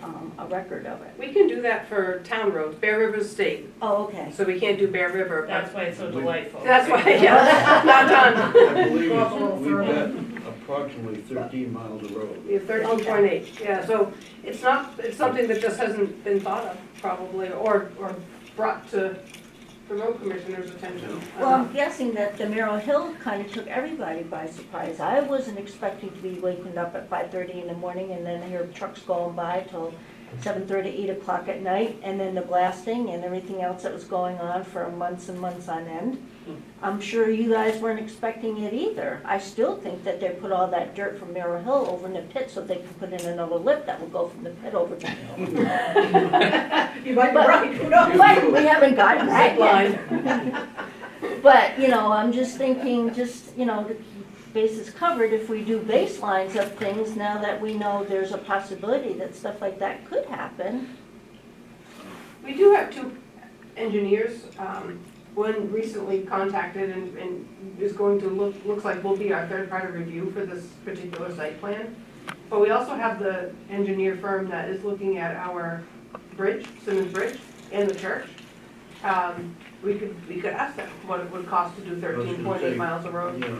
S9: record of it.
S7: We can do that for town roads. Bear River's state,
S9: Oh, okay.
S7: so we can't do Bear River.
S5: That's why it's so delightful.
S7: That's why, yeah, not done.
S3: I believe
S6: Go up a little
S3: we've got
S6: further.
S3: approximately 13 miles of road.
S7: We have 13.8, yeah, so it's something that just hasn't been thought of probably, or brought to the road commissioner's attention.
S9: Well, I'm guessing that the Merrill Hill kind of took everybody by surprise. I wasn't expecting to be waking up at 5:30 in the morning and then hear trucks going by till 7:30, 8 o'clock at night, and then the blasting and everything else that was going on for months and months on end. I'm sure you guys weren't expecting it either. I still think that they put all that dirt from Merrill Hill over in the pit so they can put in another lift that will go from the pit over to the hill.
S6: You might be right, who knows?
S9: But we haven't gotten that yet. But, you know, I'm just thinking, just, you know, the bases covered if we do baselines of things, now that we know there's a possibility that stuff like that could happen.
S7: We do have two engineers, one recently contacted and is going to looks like will be our third-party review for this particular site plan. But we also have the engineer firm that is looking at our bridge, Simmons Bridge, and the church. We could ask them what it would cost to do 13.8 miles of road.
S3: Yeah.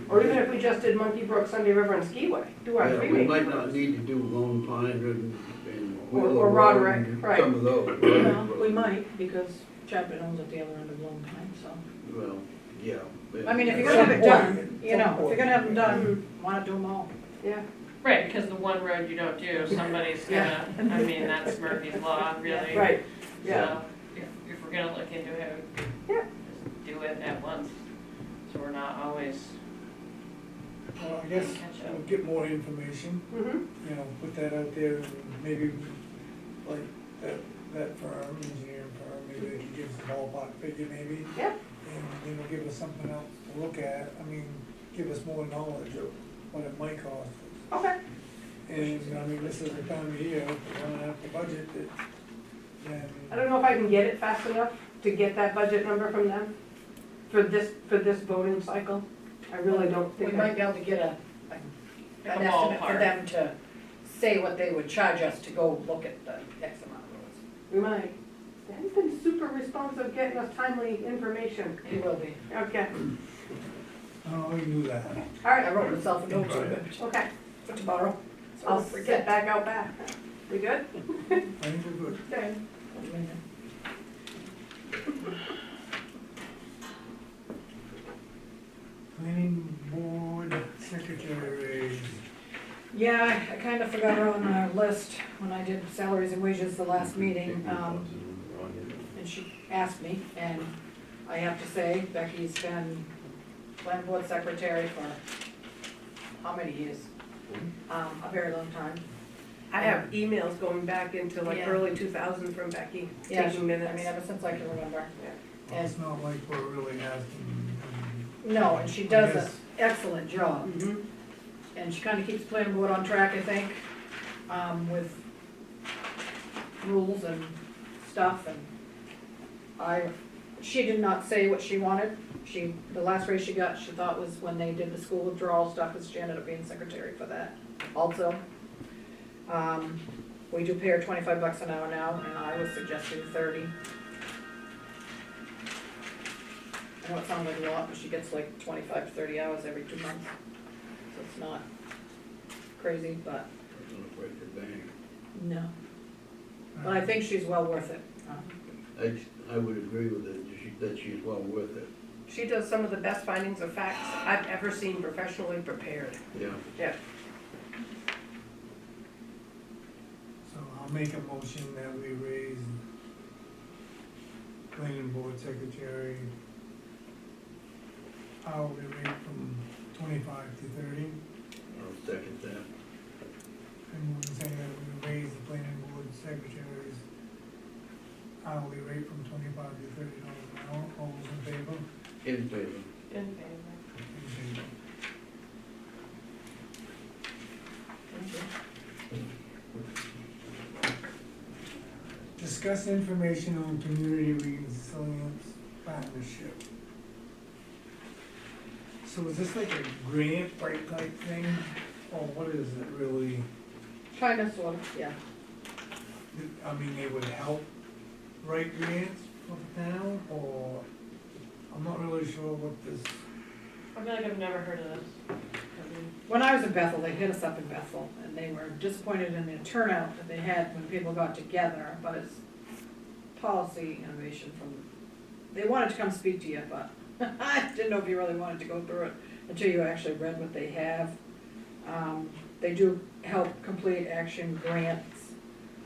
S7: Or even if we just did Monkey Brook, Sunday River, and Skiway, do our
S3: Yeah,
S7: three
S3: we
S7: major
S3: might not
S7: roads.
S3: need to do Lone Pine and
S7: Or
S3: Willow Road
S7: Roderick,
S3: and
S7: right.
S3: some of those.
S4: Well, we might, because Chapman owns at the other end of Lone Pine, so.
S3: Well, yeah.
S4: I mean, if you're gonna have it done, you know, if you're gonna have them done, why not do them all?
S7: Yeah,
S5: Right, because the one road you don't do, somebody's gonna, I mean, that's Murphy's Law, really.
S7: right, yeah.
S5: So, if we're gonna look into it,
S7: Yeah.
S5: just do it at once, so we're not always
S2: Well, I guess
S5: catch up.
S2: we'll get more information,
S7: Mm-hmm.
S2: you know, put that out there and maybe like that firm, engineering firm, maybe they can give us a ballpark figure maybe.
S7: Yeah.
S2: And, you know, give us something else to look at, I mean, give us more knowledge of what it might cost.
S7: Okay.
S2: And, I mean, this is the time of year, if we're running out the budget, then.
S7: I don't know if I can get it fast enough to get that budget number from them for this voting cycle. I really don't
S4: We
S7: think.
S4: might be able to get an
S5: A
S4: estimate for
S5: ballpark.
S4: them to say what they would charge us to go look at the X amount of roads.
S7: We might. Dan's been super responsive getting us timely information.
S4: He will be.
S7: Okay,
S2: Oh, we knew that.
S7: all right,
S4: I wrote myself a note to it
S7: okay.
S4: for tomorrow. So
S7: I'll
S4: don't
S7: get
S4: forget.
S7: back out back. We good?
S2: I think we're good.
S7: Okay.
S2: Planning board secretary.
S4: Yeah, I kind of forgot her on our list when I did salaries and wages the last meeting. And she asked me, and I have to say, Becky's been planning board secretary for how many years? A very long time.
S7: I have emails going back into like
S4: Yeah.
S7: early 2000 from Becky,
S4: Yeah,
S7: taking minutes.
S4: I mean, ever since I can remember. And,
S2: It's not like we're really asking.
S4: no, and she does an excellent job.
S7: Mhm.
S4: And she kind of keeps planning board on track, I think, with rules and stuff, and she did not say what she wanted. The last raise she got, she thought was when they did the school withdrawal stuff, because she ended up being secretary for that also. We do pay her $25 an hour now, and I was suggesting 30. I know it sounds like a lot, but she gets like 25 to 30 hours every 2 months. So it's not crazy, but
S3: It's gonna break the bank.
S4: no. But I think she's well worth it.
S3: I would agree with it, that she's well worth it,
S7: She does some of the best findings of facts I've ever seen professionally prepared.
S3: yeah.
S7: Yeah.
S2: So I'll make a motion that we raise planning board secretary hourly rate from 25 to 30.
S3: I'll second that.
S2: And we're saying that we raise the planning board secretary's hourly rate from 25 to $30 an hour. All those in favor?
S3: In favor.
S5: In favor.
S2: In favor. Discuss information on community resilience partnership. So is this like a grant right type thing, or what is it really?
S4: Kind of, sort of, yeah.
S2: I mean, they would help write grants for the town, or, I'm not really sure what this,
S5: I feel like I've never heard of this.
S4: When I was in Bethel, they hit us up in Bethel, and they were disappointed in the turnout that they had when people got together, but it's policy innovation from, they wanted to come speak to you, but I didn't know if you really wanted to go through it until you actually read what they have. They do help complete action grants,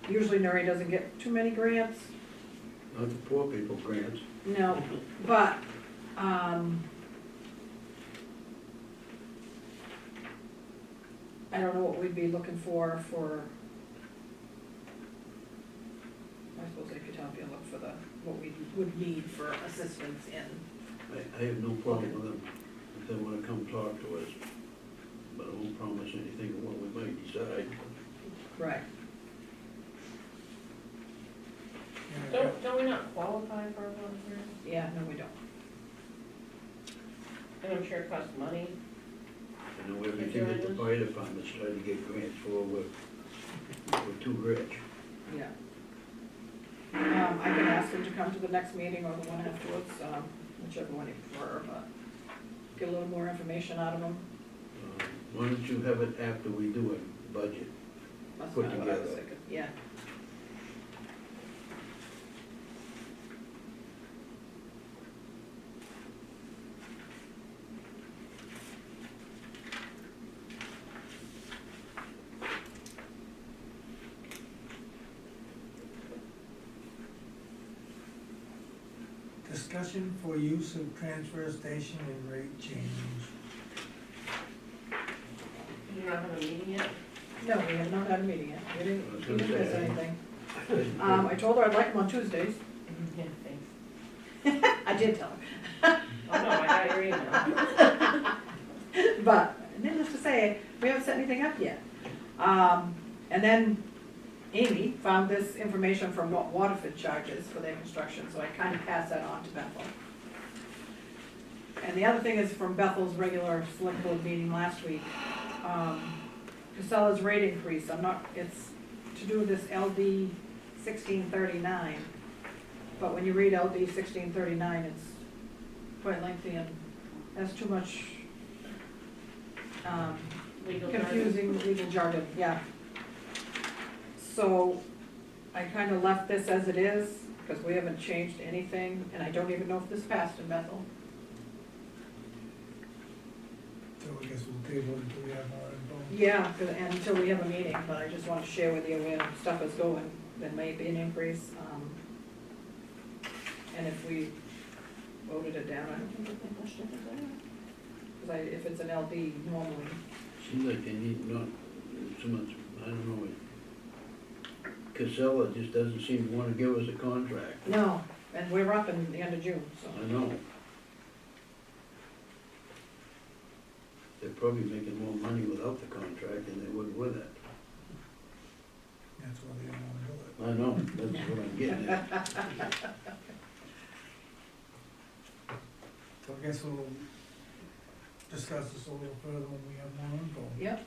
S4: Usually Newry doesn't get too many grants,
S3: Not the poor people grants.
S4: no, but, I don't know what we'd be looking for, I suppose I could help you look for what we would need for assistance in.
S3: I have no problem with them if they wanna come talk to us, but I won't promise anything of what we might decide.
S4: Right.
S2: Yeah,
S5: Don't we not qualify for a public grant?
S4: Yeah, no, we don't.
S5: And I'm sure it costs money.
S3: I know everything that the fire department's trying to get grants for, we're too rich.
S4: Yeah. I can ask him to come to the next meeting or the one afterwards, whichever one you prefer, but get a little more information out of him.
S3: Why don't you have it after we do a budget?
S4: That's
S3: Put
S4: kinda what I was
S3: together.
S4: thinking, yeah.
S2: discussion for use of transfer station and rate change.
S5: Do you not have a meeting yet?
S4: No, we have not had a meeting yet, we
S3: I
S4: didn't,
S3: was
S4: we
S3: gonna
S4: didn't miss
S3: say,
S4: anything. I told her I'd like them on Tuesdays,
S5: Yeah, thanks.
S4: I did tell her.
S5: Oh, no, I got your email.
S4: But, needless to say, we haven't set anything up yet. And then Amy found this information from what Waterford charges for their construction, so I kind of passed that on to Bethel. And the other thing is from Bethel's regular select board meeting last week, Casella's rate increase, it's to do this LD 1639. But when you read LD 1639, it's quite lengthy and has too much
S5: Legal jargon.
S4: confusing legal jargon, yeah. So I kind of left this as it is, because we haven't changed anything, and I don't even know if this passed in Bethel.
S2: So I guess we'll table it until we have more info.
S4: Yeah, and until we have a meeting, but I just want to share with you where stuff is going, there may be an increase. And if we voted it down, I don't think it'd make much difference anyway. Because if it's an LD normally,
S3: Seems like they need not so much, I don't know. Casella just doesn't seem to wanna give us a contract.
S4: no, and we're up in the end of June, so.
S3: I know. They're probably making more money without the contract than they would with it.
S2: That's why they don't wanna do it.
S3: I know, that's what I'm getting at.
S2: So I guess we'll discuss this a little further when we have more info.
S4: Yep,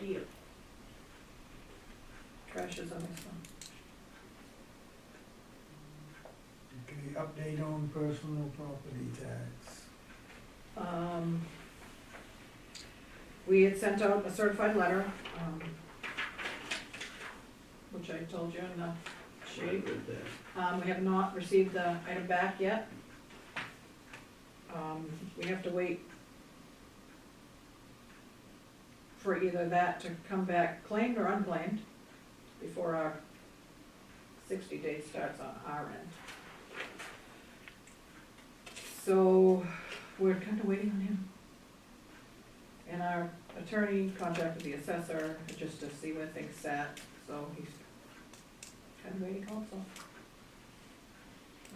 S5: Yeah.
S4: trash is on this one.
S2: Okay, update on personal property tax.
S4: We had sent out a certified letter, which I told you in the sheet.
S3: With that.
S4: We have not received the item back yet. We have to wait for either that to come back claimed or unclaimed before our 60 days starts on our end. So, we're kind of waiting on him. And our attorney contacted the assessor just to see where things sat, so he's kind of waiting also.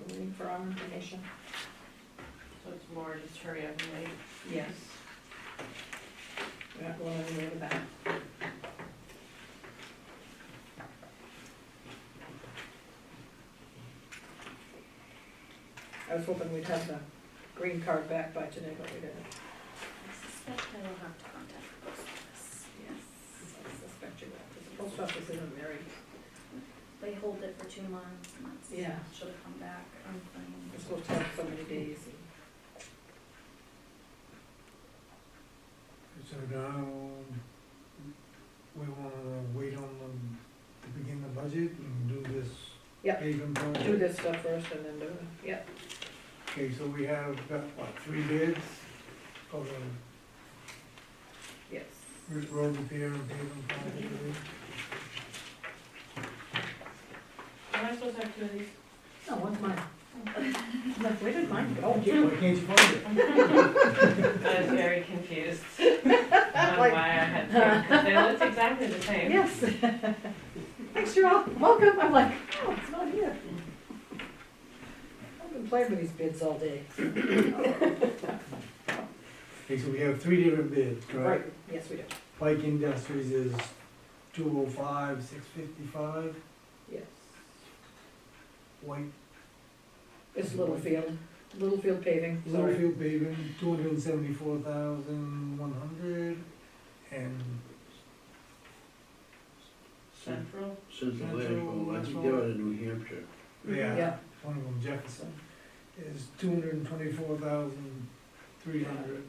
S4: We're waiting for our information.
S5: So it's more just hurry up and wait.
S4: Yes. We're not going anywhere with that. I was hoping we'd have the green card back by today, but we didn't.
S9: I suspect I will have to contact the post office.
S4: Yes, I suspect you will, because the post office isn't very,
S9: They hold it for 2 months, and it's,
S4: Yeah.
S9: should have come back unclaimed.
S4: we're supposed to have so many days.
S2: So now, we wanna wait on them to begin the budget and do this
S4: Yep.
S2: paving project?
S4: Do this stuff first and then do it, yep.
S2: Okay, so we have got, what, 3 bids for the,
S4: Yes.
S2: road repair and paving project.
S5: Am I supposed to have two of these?
S4: No, one's mine. Look, where did mine go?
S2: Why can't you find it?
S5: I was very confused on why I had two, 'cause they looked exactly the same.
S4: Yes. Thanks, you're all welcome. I'm like, oh, it's not here. I've been playing with these bids all day.
S2: Okay, so we have three different bids,
S4: Right,
S2: correct?
S4: yes, we do.
S2: Pike Industries is 205, 655.
S4: Yes.
S2: White
S4: It's Littlefield paving, sorry.
S2: Littlefield paving, 274,100, and
S5: Central,
S3: Central Atlantic, I think they're out of New Hampshire.
S2: yeah, one of them Jefferson, is 224,300.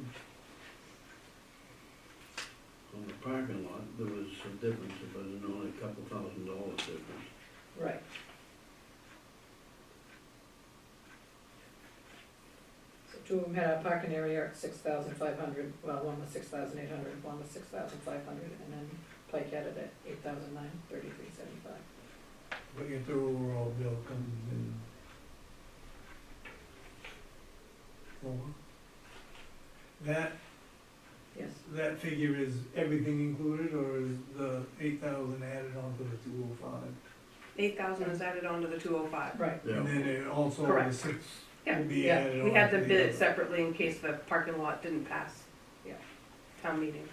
S3: On the parking lot, there was some difference, but only a couple $1,000 difference.
S4: Right. So two of them had a parking area at 6,500, well, one was 6,800, one was 6,500, and then Pike had it at 8,933.75.
S2: But your overall bill comes in lower.
S4: Yes,
S2: That figure is everything included, or is the 8,000 added onto the 205?
S7: 8,000 is added onto the 205.
S4: right.
S3: Yeah.
S2: And then it also, the
S7: Correct.
S2: 6
S7: Yeah.
S2: will be
S4: Yeah,
S2: added on.
S7: We had to
S2: the
S7: bid it
S2: other.
S7: separately in case the parking lot didn't pass.
S4: Yeah.
S7: Town meeting.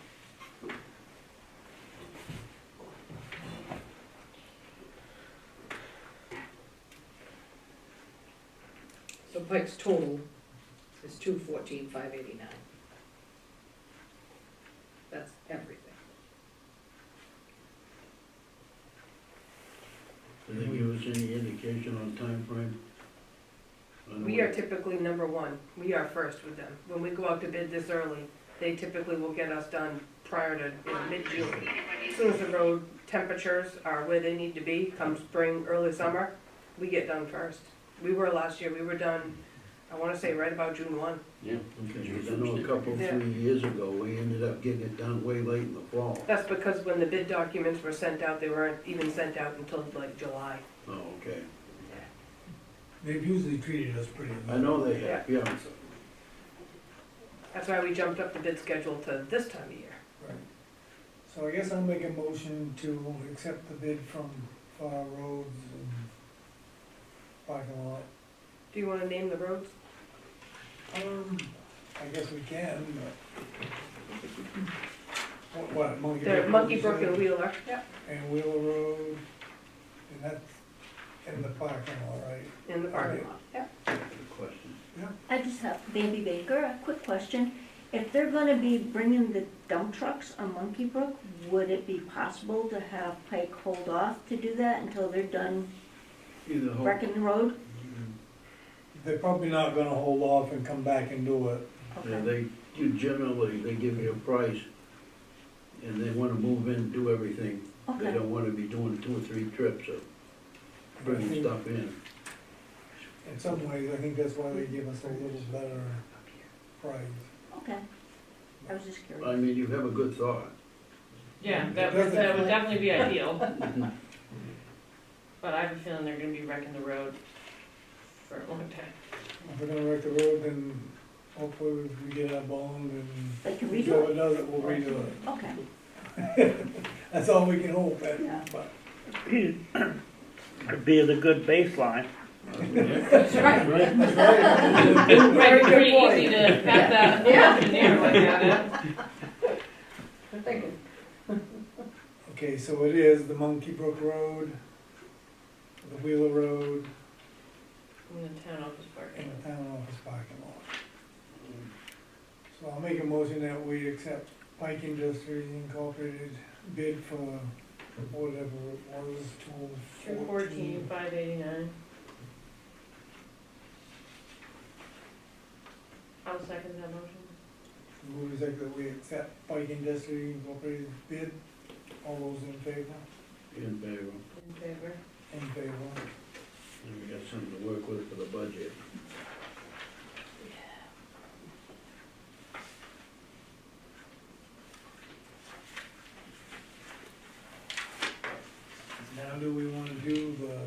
S4: So Pike's total is 214,589. That's everything.
S3: Did they give us any indication on timeframe?
S7: We are typically number one. We are first with them. When we go out to bid this early, they typically will get us done prior to mid-June. As soon as the road temperatures are where they need to be, come spring, early summer, we get done first. We were last year, we were done, I wanna say right about June 1.
S8: Yeah.
S3: Okay, 'cause I know a couple,
S7: Yeah.
S3: 3 years ago, we ended up getting it done way late in the fall.
S7: That's because when the bid documents were sent out, they weren't even sent out until like July.
S3: Oh, okay.
S2: They've usually treated us pretty
S3: I
S2: well.
S3: know they have, yeah.
S7: That's why we jumped up the bid schedule to this time of year.
S2: Right. So I guess I'll make a motion to accept the bid from Far Roads and parking lot.
S7: Do you wanna name the roads?
S2: I guess we can, but. What, Monkey Brook?
S7: They're Monkey
S2: you
S7: Brook
S2: said?
S7: and Wheeler.
S2: And Wheeler Road, and that's in the parking lot, right?
S7: In the parking lot. Yeah.
S3: Good question.
S9: I just have, Bambi Baker, a quick question. If they're gonna be bringing the dump trucks on Monkey Brook, would it be possible to have Pike hold off to do that until they're done
S3: Either hope.
S9: wrecking the road?
S2: They're probably not gonna hold off and come back and do it.
S3: Yeah,
S9: Okay.
S3: you generally, they give you a price, and they wanna move in, do everything. They
S9: Okay,
S3: don't wanna be doing 2 or 3 trips of bringing stuff in.
S2: In some ways, I think that's why they give us a little better price.
S9: okay. I was just
S3: I
S9: curious.
S3: mean, you have a good thought.
S5: yeah, that would definitely be ideal. But I have a feeling they're gonna be wrecking the road for a long time.
S2: If we're gonna wreck the road, then hopefully we get our bond and
S9: They can
S2: if
S9: redo it?
S2: it does it, we'll redo it.
S9: Okay,
S2: That's all we can hope at,
S9: Yeah.
S2: but.
S1: Could be the good baseline.
S4: That's right.
S5: Right, pretty easy to have that engineer look at it.
S4: Good thinking.
S2: Okay, so it is the Monkey Brook Road, the Wheeler Road,
S5: In the town office parking.
S2: and the town office parking lot. So I'll make a motion that we accept Pike Industries Incorporated bid for whatever it was,
S5: 214,589. I'll second that motion.
S2: Move that we accept Pike Industries Incorporated bid. All those in favor?
S3: In favor.
S5: In favor.
S2: In favor.
S3: And we got something to work with for the budget.
S2: Now, do we wanna do the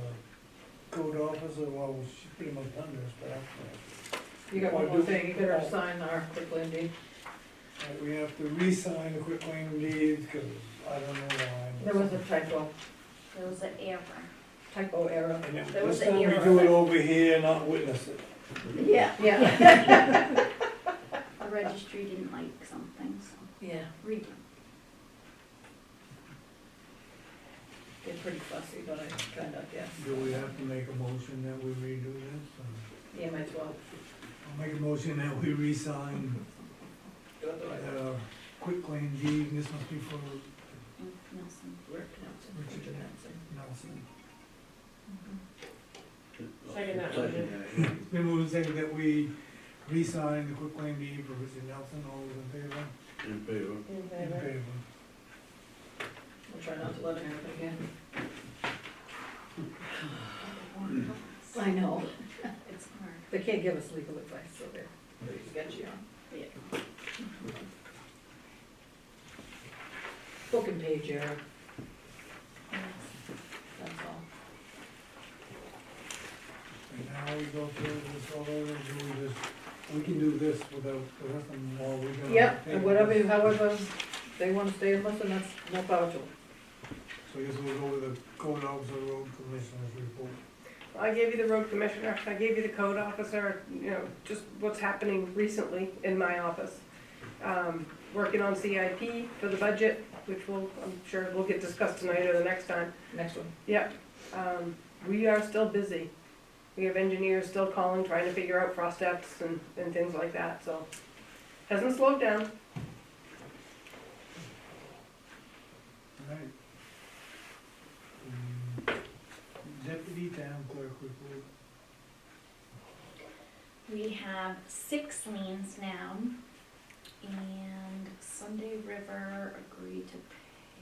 S2: code officer, well, she's pretty much done this, but
S4: You got one more thing, you better sign our quick land deed.
S2: we have to re-sign the quitclaim deeds, cause I don't know why.
S4: There was a typo,
S9: There was an error.
S4: typo error.
S2: And then
S9: there was
S2: this
S9: an
S2: time we
S9: error.
S2: do it over here, not witness it.
S9: Yeah.
S4: Yeah.
S9: The registry didn't like something, so
S4: Yeah,
S9: redo.
S4: they're pretty fussy, but I kinda, yeah,
S2: Do we have to make a motion that we redo this? Or-
S4: yeah, might as well
S2: I'll make a motion that we re-sign
S4: do it the right way.
S2: the quitclaim deed, and this must be for
S9: Nelson.
S4: Rick Nelson, Richard Nelson.
S2: Nelson.
S5: Second that
S3: Second
S5: motion.
S3: that, yeah.
S2: It's been moved and seconded that we re-sign the quitclaim deed for Richard Nelson, all those in favor?
S3: In favor.
S5: In
S2: In
S5: favor?
S2: favor.
S4: We'll try not to let it happen again. I know,
S9: It's hard.
S4: they can't give us legal advice, so they're pretty sketchy on.
S9: Yeah.
S4: Book and page error, that's all.
S2: And now we go through this all over, and do we can do this without the rest of them, or we gonna?
S4: Yep,
S2: take
S4: and whatever,
S2: this?
S4: however they wanna stay and listen, that's no power to them.
S2: So I guess we'll go with the code officer, road commissioner's report.
S7: I gave you the road commissioner, I gave you the code officer, you know, just what's happening recently in my office. Working on CIP for the budget, which I'm sure will get discussed tonight or the next time.
S4: Next one.
S7: Yep, we are still busy. We have engineers still calling, trying to figure out frost depths and things like that, so. Hasn't slowed down.
S2: Alright. Deputy town clerk report.
S10: We have 6 liens now, and Sunday River agreed to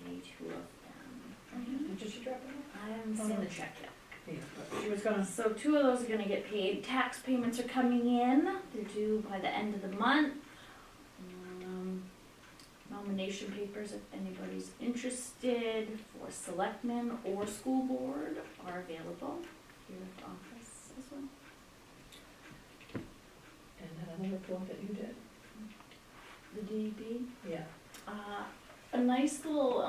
S10: pay 2 of them.
S4: Did she drop it
S10: I haven't seen the check yet.
S4: off? Yeah, but she was gonna,
S10: So 2 of those are gonna get paid. Tax payments are coming in. They're due by the end of the month. Nomination papers, if anybody's interested, for selectmen or school board are available here at the office as well.
S4: and then another report that you did.
S10: The DEP.
S4: Yeah.
S10: A nice little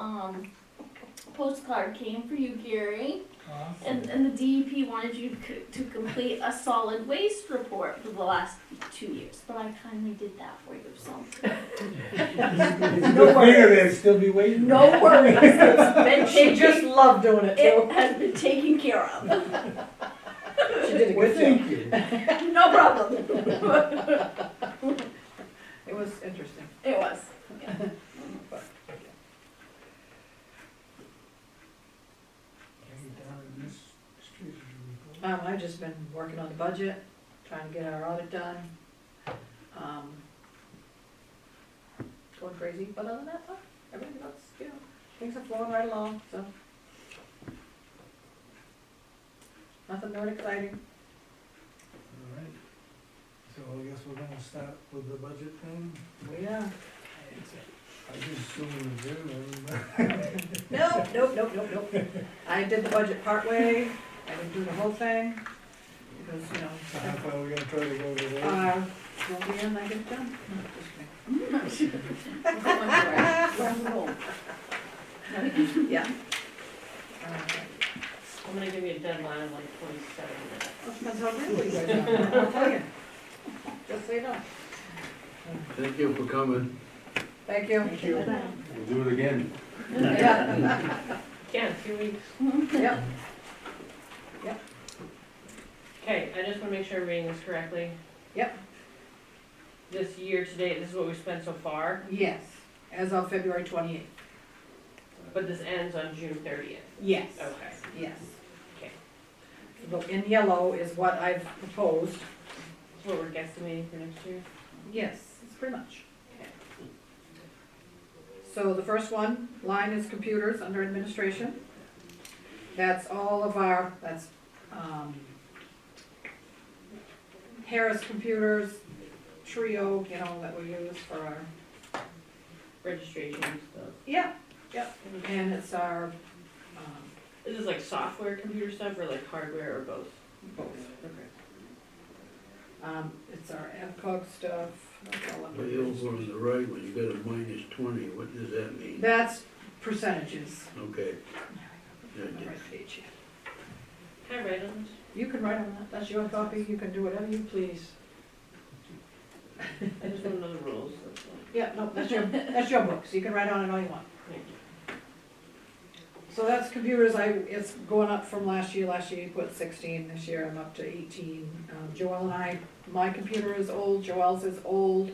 S10: postcard came for you, Gary, and the DEP wanted you to complete a solid waste report for the last 2 years, but I kindly did that for you, so.
S2: No worries. They'd still be waiting.
S10: No worries, it's been
S4: She just
S10: taken,
S4: loved doing it
S10: it
S4: too.
S10: has been taken care of,
S4: She did a
S2: Well,
S4: good
S2: thank
S4: job.
S2: you.
S10: no problem.
S4: It was interesting.
S10: It was.
S4: But,
S2: Down in this street report.
S4: I've just been working on the budget, trying to get our audit done. Going crazy, but other than that, everything else, you know, things are flowing right along, so. Nothing new and exciting.
S2: Alright. So I guess we're gonna start with the budget thing.
S4: Yeah.
S2: I just assumed you.
S4: Nope. I did the budget partway, I didn't do the whole thing, because, you know,
S2: So how far are we gonna try to go today?
S4: won't be in, I get it done.
S10: We're going for it. Rock and roll.
S4: Yeah.
S5: I'm gonna give you a deadline of like 27 minutes.
S4: Depends how quickly you guys are, I'll tell you. Just so you know.
S3: Thank you for coming.
S4: Thank you.
S8: We'll do it again.
S4: Yeah.
S5: Again, 2 weeks.
S4: Yep.
S5: Okay, I just wanna make sure I'm reading this correctly.
S4: Yep.
S5: This year to date, this is what we've spent so far,
S4: Yes, as of February 28th.
S5: but this ends on June 30th.
S4: Yes.
S5: Okay.
S4: Yes.
S5: Okay.
S4: So in yellow is what I've proposed.
S5: That's what we're guesstimating for next year.
S4: Yes, it's pretty much. So the first line is computers under administration. That's all of our, that's Harris computers, Trio, you know, that we use for our,
S5: Registration and stuff.
S4: yeah, and it's our
S5: Is this like software, computer stuff, or like hardware, or both?
S4: both.
S5: Okay.
S4: It's our AvCog stuff, that's all under
S3: Way over on the right, when you got a -20, what does that mean?
S4: That's percentages.
S3: Okay. Yeah,
S4: On the right page here.
S5: Can I write on this?
S4: You can write on that, that's your copy, you can do whatever you please.
S5: I just want to know the rules, that's all.
S4: Yeah, no, that's your book, so you can write on it all you want.
S5: Thank you.
S4: So that's computers, it's going up from last year you put 16, this year I'm up to 18. Joelle and I, my computer is old, Joelle's is old.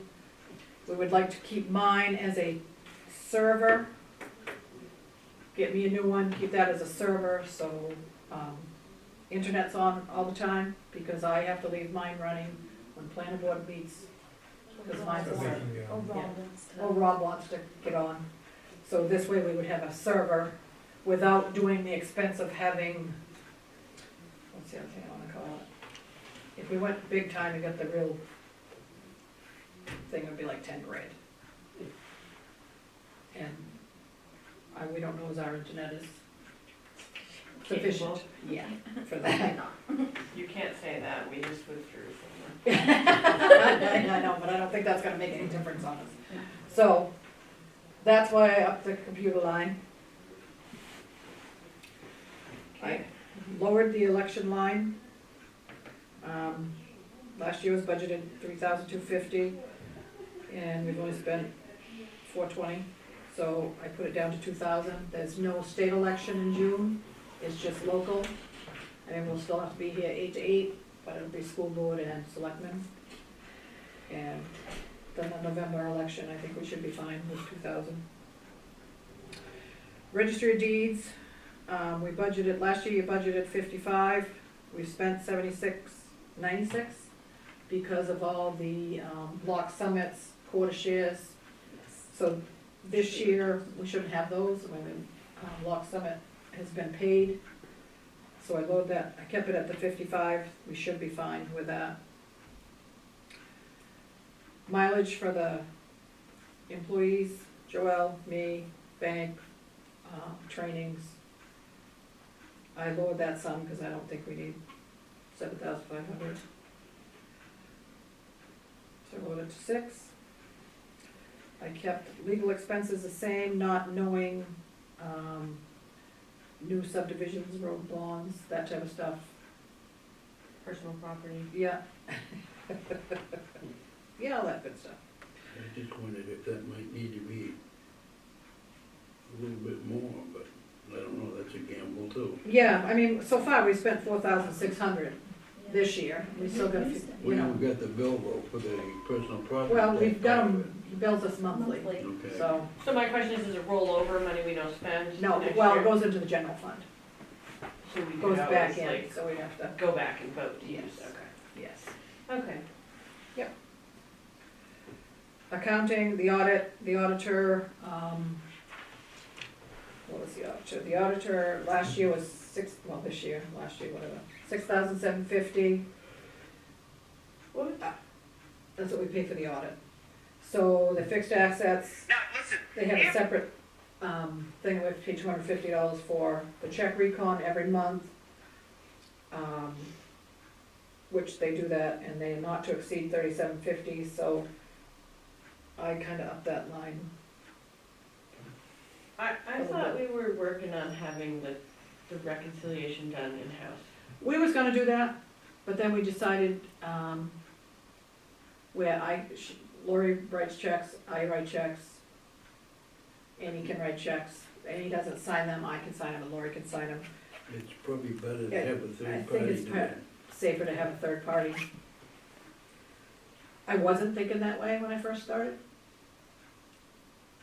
S4: We would like to keep mine as a server. Get me a new one, keep that as a server, so, internet's on all the time, because I have to leave mine running when planning board meets, because mine's
S2: So
S4: a
S2: they
S4: server.
S2: can get
S10: Oh,
S2: on.
S10: Rob
S4: Yeah.
S10: wants to-
S4: Or Rob wants to get on. So this way we would have a server without doing the expense of having, what's the other thing I wanna call it? If we went big time and got the real thing, it would be like 10 grand. And we don't know as our internet is sufficient, yeah, for that.
S5: You can't say that, we just withdrew from
S4: I know, but I don't think that's gonna make any difference on us. So, that's why I upped the computer line. I lowered the election line. Last year was budgeted 3,250, and we've only spent 420, so I put it down to 2,000. There's no state election in June, it's just local. I mean, we'll still have to be here 8 to 8, but it'll be school board and selectmen. And then the November election, I think we should be fine with 2,000. Registry of Deeds, we budgeted, last year you budgeted 55, we spent 96 because of all the, block summits, quarter shares. So this year, we shouldn't have those, I mean, block summit has been paid. So I lowered that, I kept it at the 55, we should be fine with that. Mileage for the employees, Joelle, me, bank, trainings. I lowered that some because I don't think we need 7,500. So I lowered it to 6. I kept legal expenses the same, not knowing, new subdivisions, road bonds, that type of stuff.
S5: personal property.
S4: Yeah. Yeah, all that good stuff.
S3: I just wondered if that might need to be a little bit more, but I don't know, that's a gamble too.
S4: Yeah, I mean, so far we spent 4,600 this year, we still got, a few,
S3: We
S4: you know,
S3: haven't got the bill though for the personal property.
S4: well, we've
S3: tax
S4: got
S3: part of
S4: them, he bills us monthly,
S10: Monthly.
S3: it. Okay.
S4: so,
S5: So my question is it rollover money we don't spend
S4: no,
S5: next
S4: well, it
S5: year?
S4: goes into the general fund,
S5: So we
S4: goes
S5: could
S4: back
S5: always
S4: in,
S5: like
S4: so we have to,
S5: go back and vote to use,
S4: Yes.
S5: okay.
S4: yes.
S5: Okay.
S4: Accounting, the audit, the auditor, what was the auditor? The auditor last year was this year, last year, whatever, 6,750. That's what we pay for the audit. So the fixed assets, they have a separate, thing we have to pay $250 for the check recon every month. Which they do that, and they are not to exceed 3,750, so I kinda upped that line.
S5: I thought we were working on having the reconciliation done in-house.
S4: We was gonna do that, but then we decided, where Lori writes checks, I write checks, Amy can write checks, Amy doesn't sign them, I can sign them, and Lori can sign them.
S3: It's probably better to
S4: Yeah,
S3: have a
S4: I
S3: third
S4: think
S3: party
S4: it's
S3: do it.
S4: safer to have a third party. I wasn't thinking that way when I first started.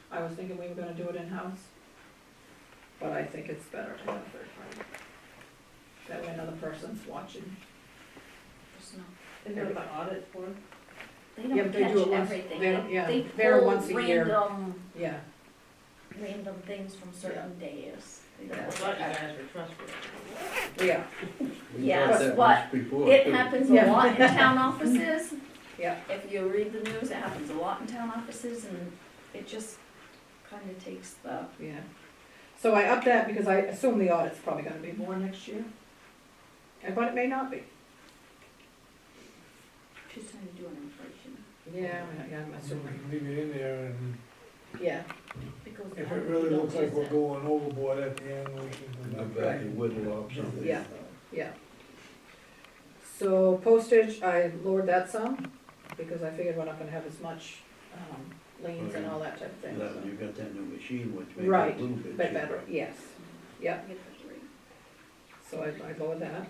S4: I was thinking we were gonna do it in-house, but I think it's better to have a third party. That way another person's watching.
S10: Personal.
S5: Isn't that what the audit's for?
S10: They
S4: Yeah,
S10: don't
S4: but they do
S10: catch
S4: it once-
S10: everything.
S4: they don't- yeah,
S10: They
S4: they're
S10: pull
S4: once a year. Yeah,
S10: random things from certain days. They
S5: I
S10: don't
S5: thought you
S10: catch-
S5: guys were trustworthy.
S4: yeah,
S3: We
S10: Yes,
S3: thought that
S10: but
S3: once before,
S10: It
S3: too.
S10: happens a
S4: Yeah.
S10: lot in town offices.
S4: yeah.
S10: If you read the news, it happens a lot in town offices and it just kinda takes the,
S4: Yeah, So I upped that because I assume the audit's probably gonna be more next year. But it may not be.
S10: Just trying to do an inflation.
S4: Yeah, I'm assuming,
S2: Leave it in there, and
S4: yeah.
S10: It goes
S2: if
S10: down
S2: it
S10: if
S2: really
S10: you don't
S2: looks like
S10: use
S2: we're
S10: it.
S2: going overboard at the end, we can
S3: Go
S2: come
S3: back
S2: back.
S3: and whittle off something.
S4: Yeah. Yeah. So postage, I lowered that some, because I figured we're not gonna have as much, liens and all that type of thing.
S3: That,
S4: so.
S3: you got that new machine, which makes it
S4: Right,
S3: a little bit
S4: But
S3: cheaper.
S4: better, yes, yeah,
S10: Get the three.
S4: so I lowered that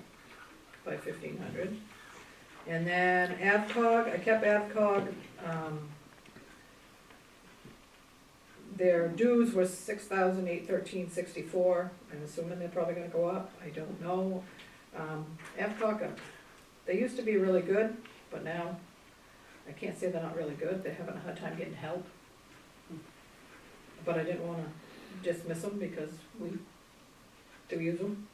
S4: by 1,500. And then AvCog, I kept AvCog, their dues was 6,813.64. I'm assuming they're probably gonna go up, I don't know. AvCog, they used to be really good, but now, I can't say they're not really good, they're having a hard time getting help. But I didn't wanna dismiss them because we do use them.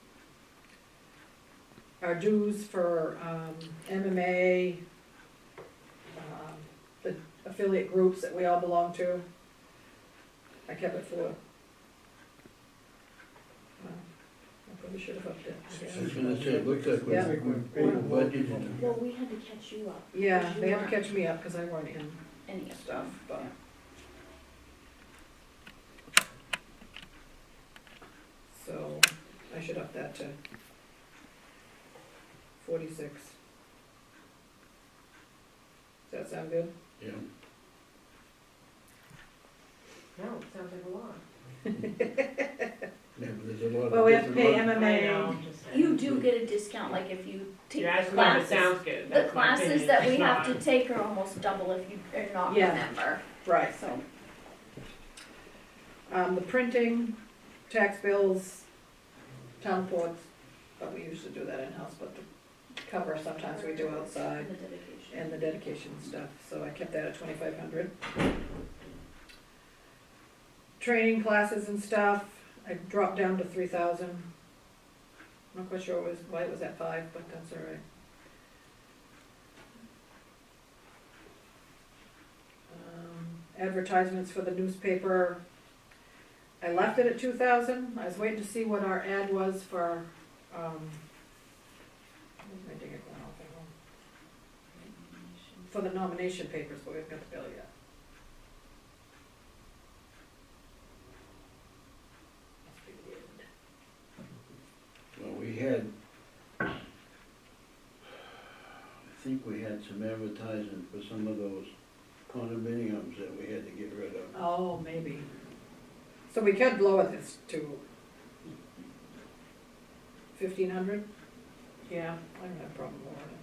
S4: Our dues for, MMA, the affiliate groups that we all belong to, I kept it for. I probably should have upped it.
S3: I was gonna say, it looks like
S4: Yeah.
S3: we budgeted.
S10: Well, we had to catch you up.
S4: Yeah,
S10: because you
S4: they had to
S10: weren't
S4: catch me up because I weren't in
S10: any of
S4: stuff, but. So, I should up that to 46. Does that sound good?
S3: Yeah.
S5: No, it sounds like a lot.
S3: Yeah, but there's a lot of.
S4: Well, we have to pay
S3: different ones.
S5: I know,
S4: MMA.
S5: I'm just saying.
S10: You do get a discount, like if you take
S5: Yeah, I just thought it
S10: classes.
S5: sounds good.
S10: The
S5: That's my
S10: classes
S5: opinion.
S10: that we
S5: It's
S10: have
S5: not.
S10: to take are almost double if you are not a
S4: Yeah.
S10: member,
S4: Right.
S10: so.
S4: The printing, tax bills, town reports, but we usually do that in-house, but the cover sometimes we do outside,
S10: The dedication.
S4: and the dedication stuff, so I kept that at 2,500. Training classes and stuff, I dropped down to 3,000. I'm not quite sure why it was at 5, but that's all right. Advertisements for the newspaper, I left it at 2,000. I was waiting to see what our ad was for, where's my digger going off? I don't know. For the nomination papers, but we haven't got the bill yet. Must be the end.
S3: Well, we had, I think we had some advertising for some of those condominiums that we had to get rid of.
S4: Oh, maybe. So we could lower this to 1,500? Yeah, I don't have a problem lowering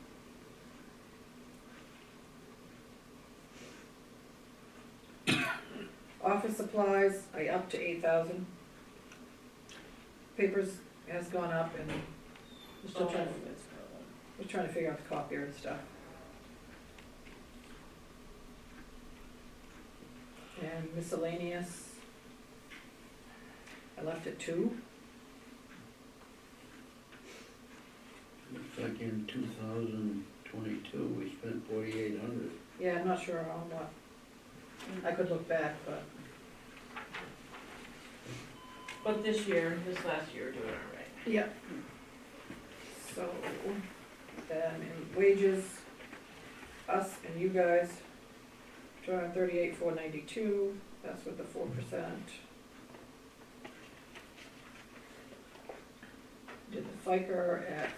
S4: it. Office supplies, I upped to 8,000. Papers has gone up and we're still trying to figure out the copier and stuff. And miscellaneous, I left it 2.
S3: Looks like in 2022, we spent 4,800.
S4: Yeah, I'm not sure on what, I could look back, but,
S5: But this last year, we're doing all right.
S4: yeah. So, then in wages, us and you guys, 238,492, that's with the 4%. Did the FICA at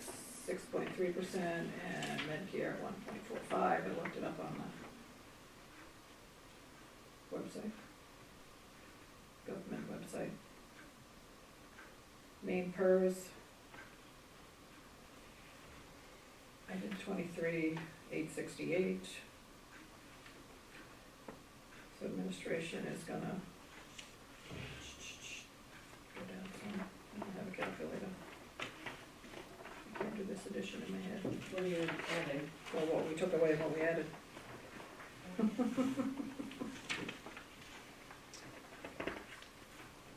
S4: 6.3% and Medicare at 1.45. I looked it up on the website, government website. Main PERS, I did 23,868. So administration is gonna go down some. I don't have a calculator. I can't do this addition in my head.
S5: What are you adding?
S4: Well, what we took away and what we added.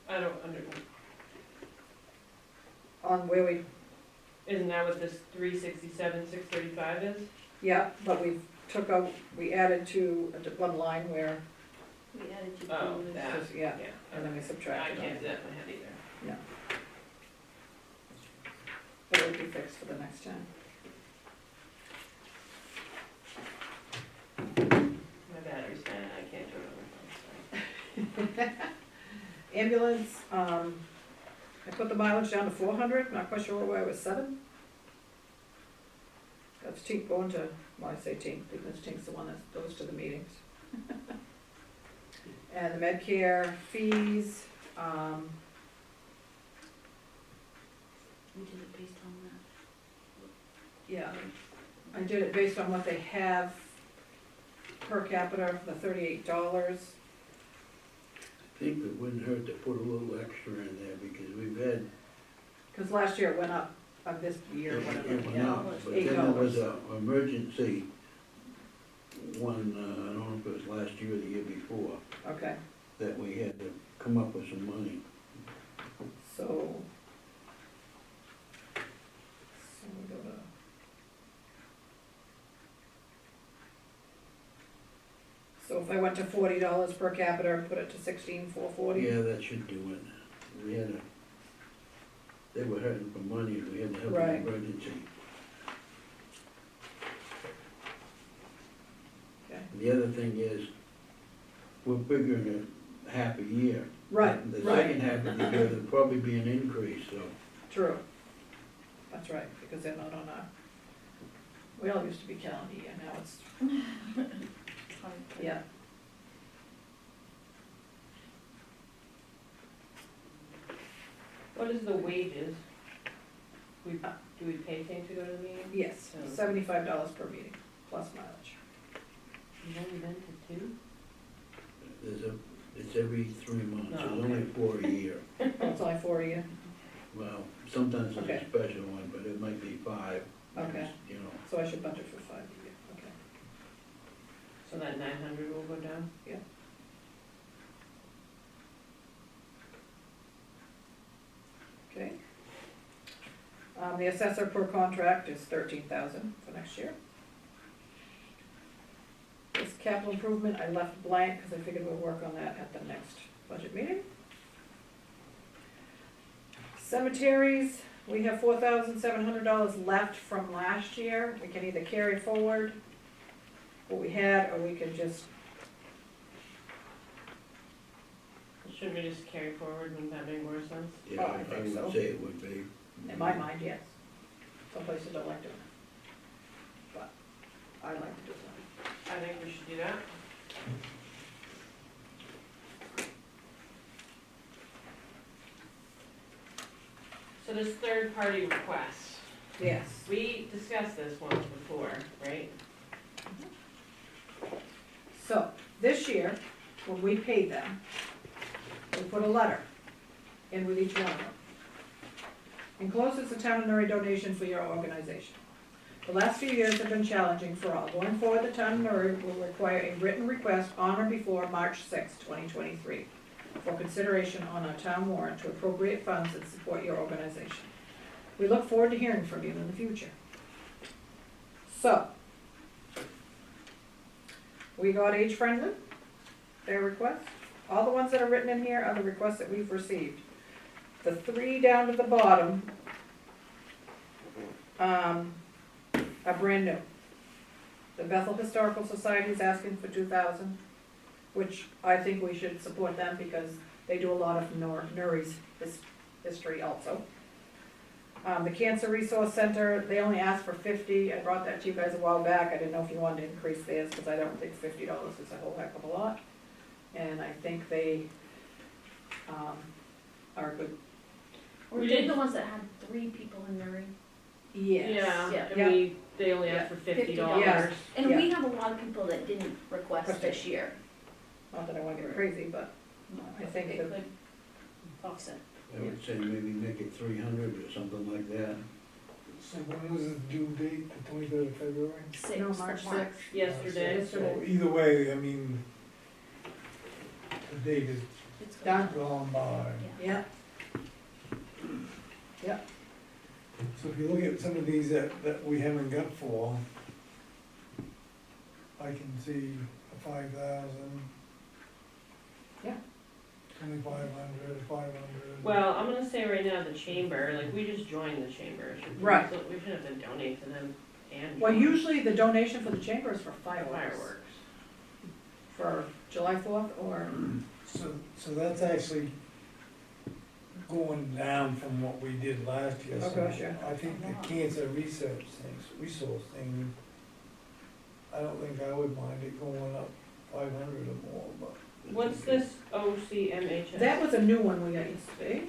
S5: I don't under,
S4: On where we,
S5: isn't that what this 367, 635 is?
S4: yeah, but we took out, we added to one line where,
S10: We added you
S5: Oh,
S10: to.
S5: that.
S4: yeah,
S5: Yeah.
S4: and then we
S5: I
S4: subtracted.
S5: can't
S4: on
S5: do
S4: it.
S5: that in my head either.
S4: Yeah. But it'll be fixed for the next time.
S5: My battery's dying, I can't do it on my phone,
S4: Ambulance, I put the mileage down to 400, not quite sure why it was 7. That's Tink going to, well, I say Tink, because Tink's the one that goes to the meetings. And the Medicare fees,
S9: We did it based on that.
S4: yeah, I did it based on what they have per capita, the $38.
S3: I think it wouldn't hurt to put a little extra in there, because we've had,
S4: Because last year it went up, this year,
S3: it
S4: whatever,
S3: went
S4: yeah.
S3: up, but then there was
S4: $8.
S3: a emergency one, I don't know if it was last year or the year before,
S4: Okay,
S3: that we had to come up with some money.
S4: so. So we go to. So if I went to $40 per capita, put it to 16,440?
S3: Yeah, that should do it. We had a, they were hurting for money, and we had to have
S4: Right.
S3: an emergency.
S4: Okay.
S3: The other thing is, we're figuring it half a year.
S4: Right,
S3: The
S4: right.
S3: second half of the year, there'll probably be an increase, so.
S4: True. That's right, because they're not on our, we all used to be calendar year, now it's, yeah.
S5: What is the wages? Do we pay Tink to go to the meeting?
S4: Yes,
S5: So-
S4: $75 per meeting, plus mileage.
S5: You've only been to 2?
S3: It's every 3 months,
S5: Oh,
S3: there's only 4 a year.
S4: Oh, it's only 4 a year?
S3: Well, sometimes it's
S4: Okay.
S3: a special one, but it might be 5.
S4: Okay.
S3: You know,
S4: So I should budget for 5 a year, okay.
S5: So that 900 will go down?
S4: Okay. The assessor per contract is 13,000 for next year. This capital improvement, I left blank because I figured we'll work on that at the next budget meeting. Cemeteries, we have $4,700 left from last year. We can either carry forward what we had, or we can just,
S5: Shouldn't we just carry forward, wouldn't that make more sense?
S3: yeah,
S4: Oh, I
S3: I
S4: think so.
S3: would say it would be.
S4: in my mind, yes. Some places don't like doing it. But I like to do it.
S5: I think we should do that. So this third-party request,
S4: Yes.
S5: we discussed this once before, right?
S4: So, this year, when we paid them, we put a letter in with each one of them. Enclosed is a town of Newry donation for your organization. The last few years have been challenging for all. Going forward, the town of Newry will require a written request on or before March 6, 2023, for consideration on our town warrant to appropriate funds and support your organization. We look forward to hearing from you in the future. So, we got age friendly, their request. All the ones that are written in here are the requests that we've received. The 3 down to the bottom, are brand new. The Bethel Historical Society is asking for 2,000, which I think we should support them because they do a lot of Newry's history also. The Cancer Resource Center, they only asked for 50. I brought that to you guys a while back. I didn't know if you wanted to increase theirs because I don't think $50 is a whole heck of a lot. And I think they, are good.
S10: Were
S5: We
S10: they
S5: did-
S10: the ones that had 3 people in Newry?
S4: Yes.
S5: Yeah,
S4: Yeah.
S5: and they only asked for $50.
S4: Yeah.
S10: And
S4: Yeah.
S10: we have a lot of people that didn't request
S4: Request
S10: this year.
S4: Not that I wanna get crazy, but I think
S10: They
S4: that-
S10: could offset.
S3: I would say maybe make it 300 or something like that.
S2: So when was the due date, the 23rd of February?
S4: no,
S10: Six
S4: March
S10: of March.
S4: 6th.
S5: Yesterday.
S2: So either way, I mean, the date is
S10: It's
S4: Done.
S2: gone by.
S4: Yeah,
S2: So if you look at some of these that we haven't got for, I can see a 5,000.
S4: Yeah.
S2: $2,500, $500.
S5: Well, I'm gonna say right now, the chamber, like, we just joined the chamber.
S4: Right.
S5: We should have been donating to them and.
S4: Well, usually the donation for the chamber is for fireworks.
S5: Fireworks.
S4: For July 4th or,
S2: So that's actually going down from what we did last year.
S4: Oh,
S2: So
S4: gosh, yeah.
S2: I think the cancer resource thing, I don't think I would mind it going up 500 or more, but.
S5: What's this OCMHS?
S4: that was a new one we got used to be.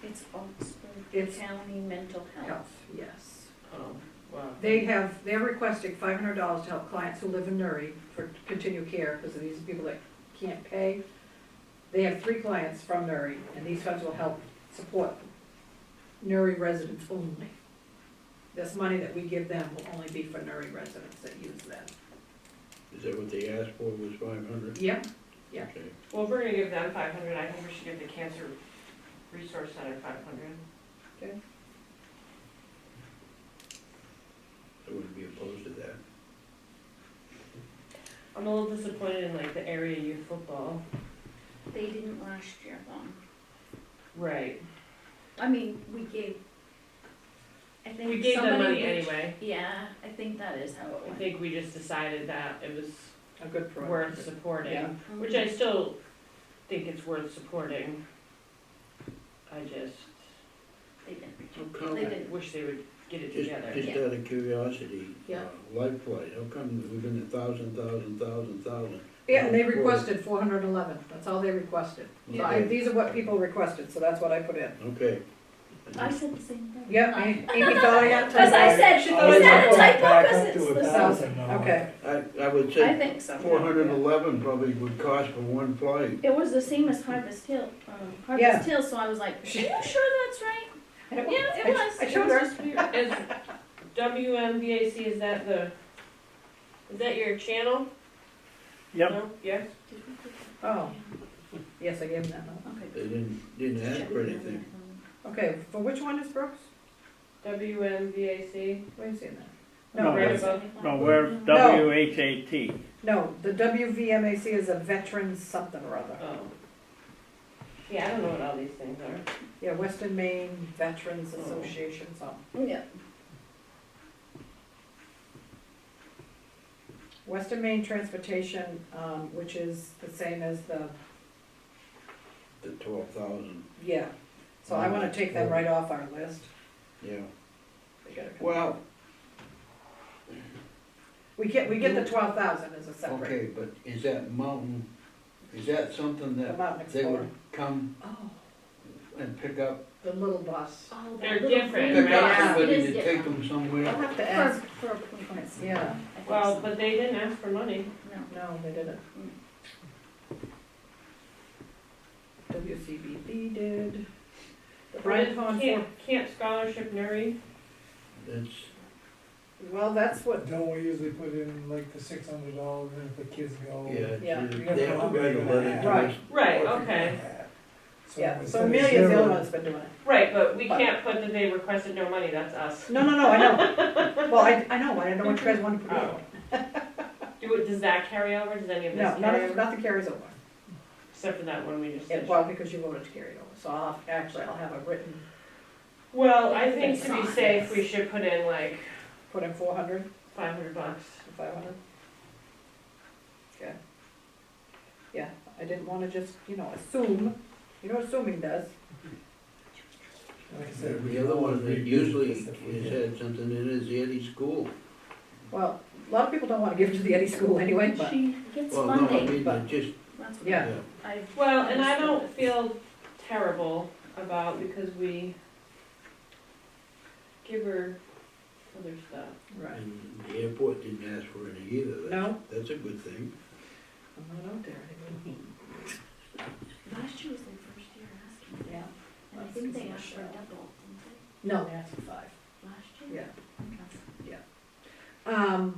S10: It's Oxford
S4: It's-
S10: County Mental Health.
S4: Health, yes.
S5: Oh, wow.
S4: They're requesting $500 to help clients who live in Newry for continued care because of these people that can't pay. They have 3 clients from Newry, and these funds will help support Newry residents only. This money that we give them will only be for Newry residents that use them.
S3: Is that what they asked for, was 500?
S4: Yep, yeah.
S3: Okay.
S5: Well, if we're gonna give them 500, I think we should give the Cancer Resource Center 500.
S3: I wouldn't be opposed to that.
S5: I'm a little disappointed in like the area youth football.
S10: They didn't last year though.
S5: Right.
S10: I mean, we gave, I think
S5: We gave them
S10: somebody
S5: money
S10: reached-
S5: anyway.
S10: Yeah, I think that is how it
S5: I
S10: went.
S5: think we just decided that it was
S4: A good program.
S5: worth supporting,
S4: Yeah.
S5: which I still think it's worth supporting. I just
S10: They didn't reach
S3: How
S10: out.
S3: come?
S10: They didn't.
S5: wish they would get it
S3: Just,
S5: together.
S3: just
S10: Yeah.
S3: out of curiosity,
S4: Yeah.
S3: Life Flight, how come we've been 1,000?
S4: Yeah, and they requested 411, that's all they requested. So
S3: Okay.
S4: these are what people requested, so that's what I put in.
S3: Okay.
S10: I said the same thing.
S4: Yeah, Amy thought I had
S10: Because I said,
S4: She
S10: is
S4: thought I
S10: that
S4: had
S10: a typo?
S2: Back
S10: Because
S2: up to
S10: it's the
S2: 1,000 now.
S4: Okay,
S3: I would
S10: I
S3: say
S10: think so.
S3: 411 probably would cost for one flight.
S10: It was the same as Harvest Hill,
S4: Yeah.
S10: Harvest Hill, so I was like, are you sure that's right?
S4: And it
S10: Yeah, it was.
S4: I
S10: It
S4: showed
S10: was
S4: her.
S10: just weird.
S5: Is WMVAC, is that your channel?
S1: Yep.
S5: No? Yes?
S4: Oh. Yes, I gave them that note.
S3: They didn't ask for anything.
S4: Okay, for which one is Brooks?
S5: WMVAC?
S4: Where you seeing that?
S1: No,
S4: No,
S5: right
S4: that's-
S5: above.
S1: No, we're
S4: No.
S1: WHAT.
S4: no, the WVMAC is a veterans something or other.
S5: Oh. Yeah, I don't know what all these things are.
S4: Yeah, Western Maine Veterans Association, something.
S10: Yeah.
S4: Western Maine Transportation, which is the same as the,
S3: The 12,000,
S4: yeah. So I wanna take them right off our list.
S3: yeah.
S4: They gotta come-
S3: Well,
S4: We get the 12,000 as a separate,
S3: okay, but is that mountain, is that something
S4: the
S3: that
S4: Mountain
S3: they
S4: Explorer.
S3: would come
S4: Oh,
S3: and pick up,
S4: the little bus.
S10: Oh, that
S5: They're
S10: little
S5: different,
S10: green
S3: pick
S5: right?
S3: up
S10: bus, it
S3: somebody
S10: is
S3: to take
S10: different.
S3: them
S4: I'll
S3: somewhere?
S4: have to ask.
S10: For appointments.
S4: Yeah.
S10: I think
S5: Well,
S10: so.
S5: but they didn't ask for money.
S10: No.
S4: No, they didn't. WCBB did. The Brian Pond
S5: Can't Scholarship Nuri?
S3: That's,
S4: well, that's what,
S2: Don't we usually put in like the $600 in if the kids go?
S3: yeah,
S4: Yeah.
S3: they have to write a letter to
S4: Right.
S3: us.
S5: Right, okay.
S4: yeah,
S2: instead
S4: so
S2: of
S4: Amelia's the
S2: zero-
S4: only one that's been doing it.
S5: Right, but we can't put that they requested no money, that's us.
S4: No, I know. Well, I know, I didn't know what you guys wanted to put in.
S5: Does that carry over? Does any of this
S4: No,
S5: carry over?
S4: nothing carries over.
S5: Except for that one we just
S4: Yeah,
S5: did.
S4: well, because you voted to carry it over, so I'll have a written,
S5: Well, I think to be
S10: It's
S5: safe,
S10: not.
S5: we should put in like
S4: put in 400,
S5: $500.
S4: 500. Okay. Yeah, I didn't wanna just, assume, assuming does.
S2: Like I said, we
S3: The other one that
S2: redo
S3: usually
S2: this if we
S3: has
S2: get-
S3: had something in is the Eddie School.
S4: Well, a lot of people don't wanna give it to the Eddie School anyway, but,
S10: She gets
S3: Well, no, I
S10: funding.
S3: mean,
S4: but-
S3: it just,
S10: That's what
S4: yeah.
S10: I've
S5: Well, and I don't
S10: understood.
S5: feel terrible about because we give her other stuff.
S4: Right.
S3: and the airport didn't ask for any either.
S4: No.
S3: That's a good thing.
S4: I'm not out there anymore.
S10: Last year was their first year asking.
S4: Yeah.
S10: And I
S4: That's
S10: think they
S4: because
S10: asked for
S4: Michelle.
S10: double, didn't
S4: No, they asked for 5.
S10: they? Last year?
S4: Yeah.
S10: Okay.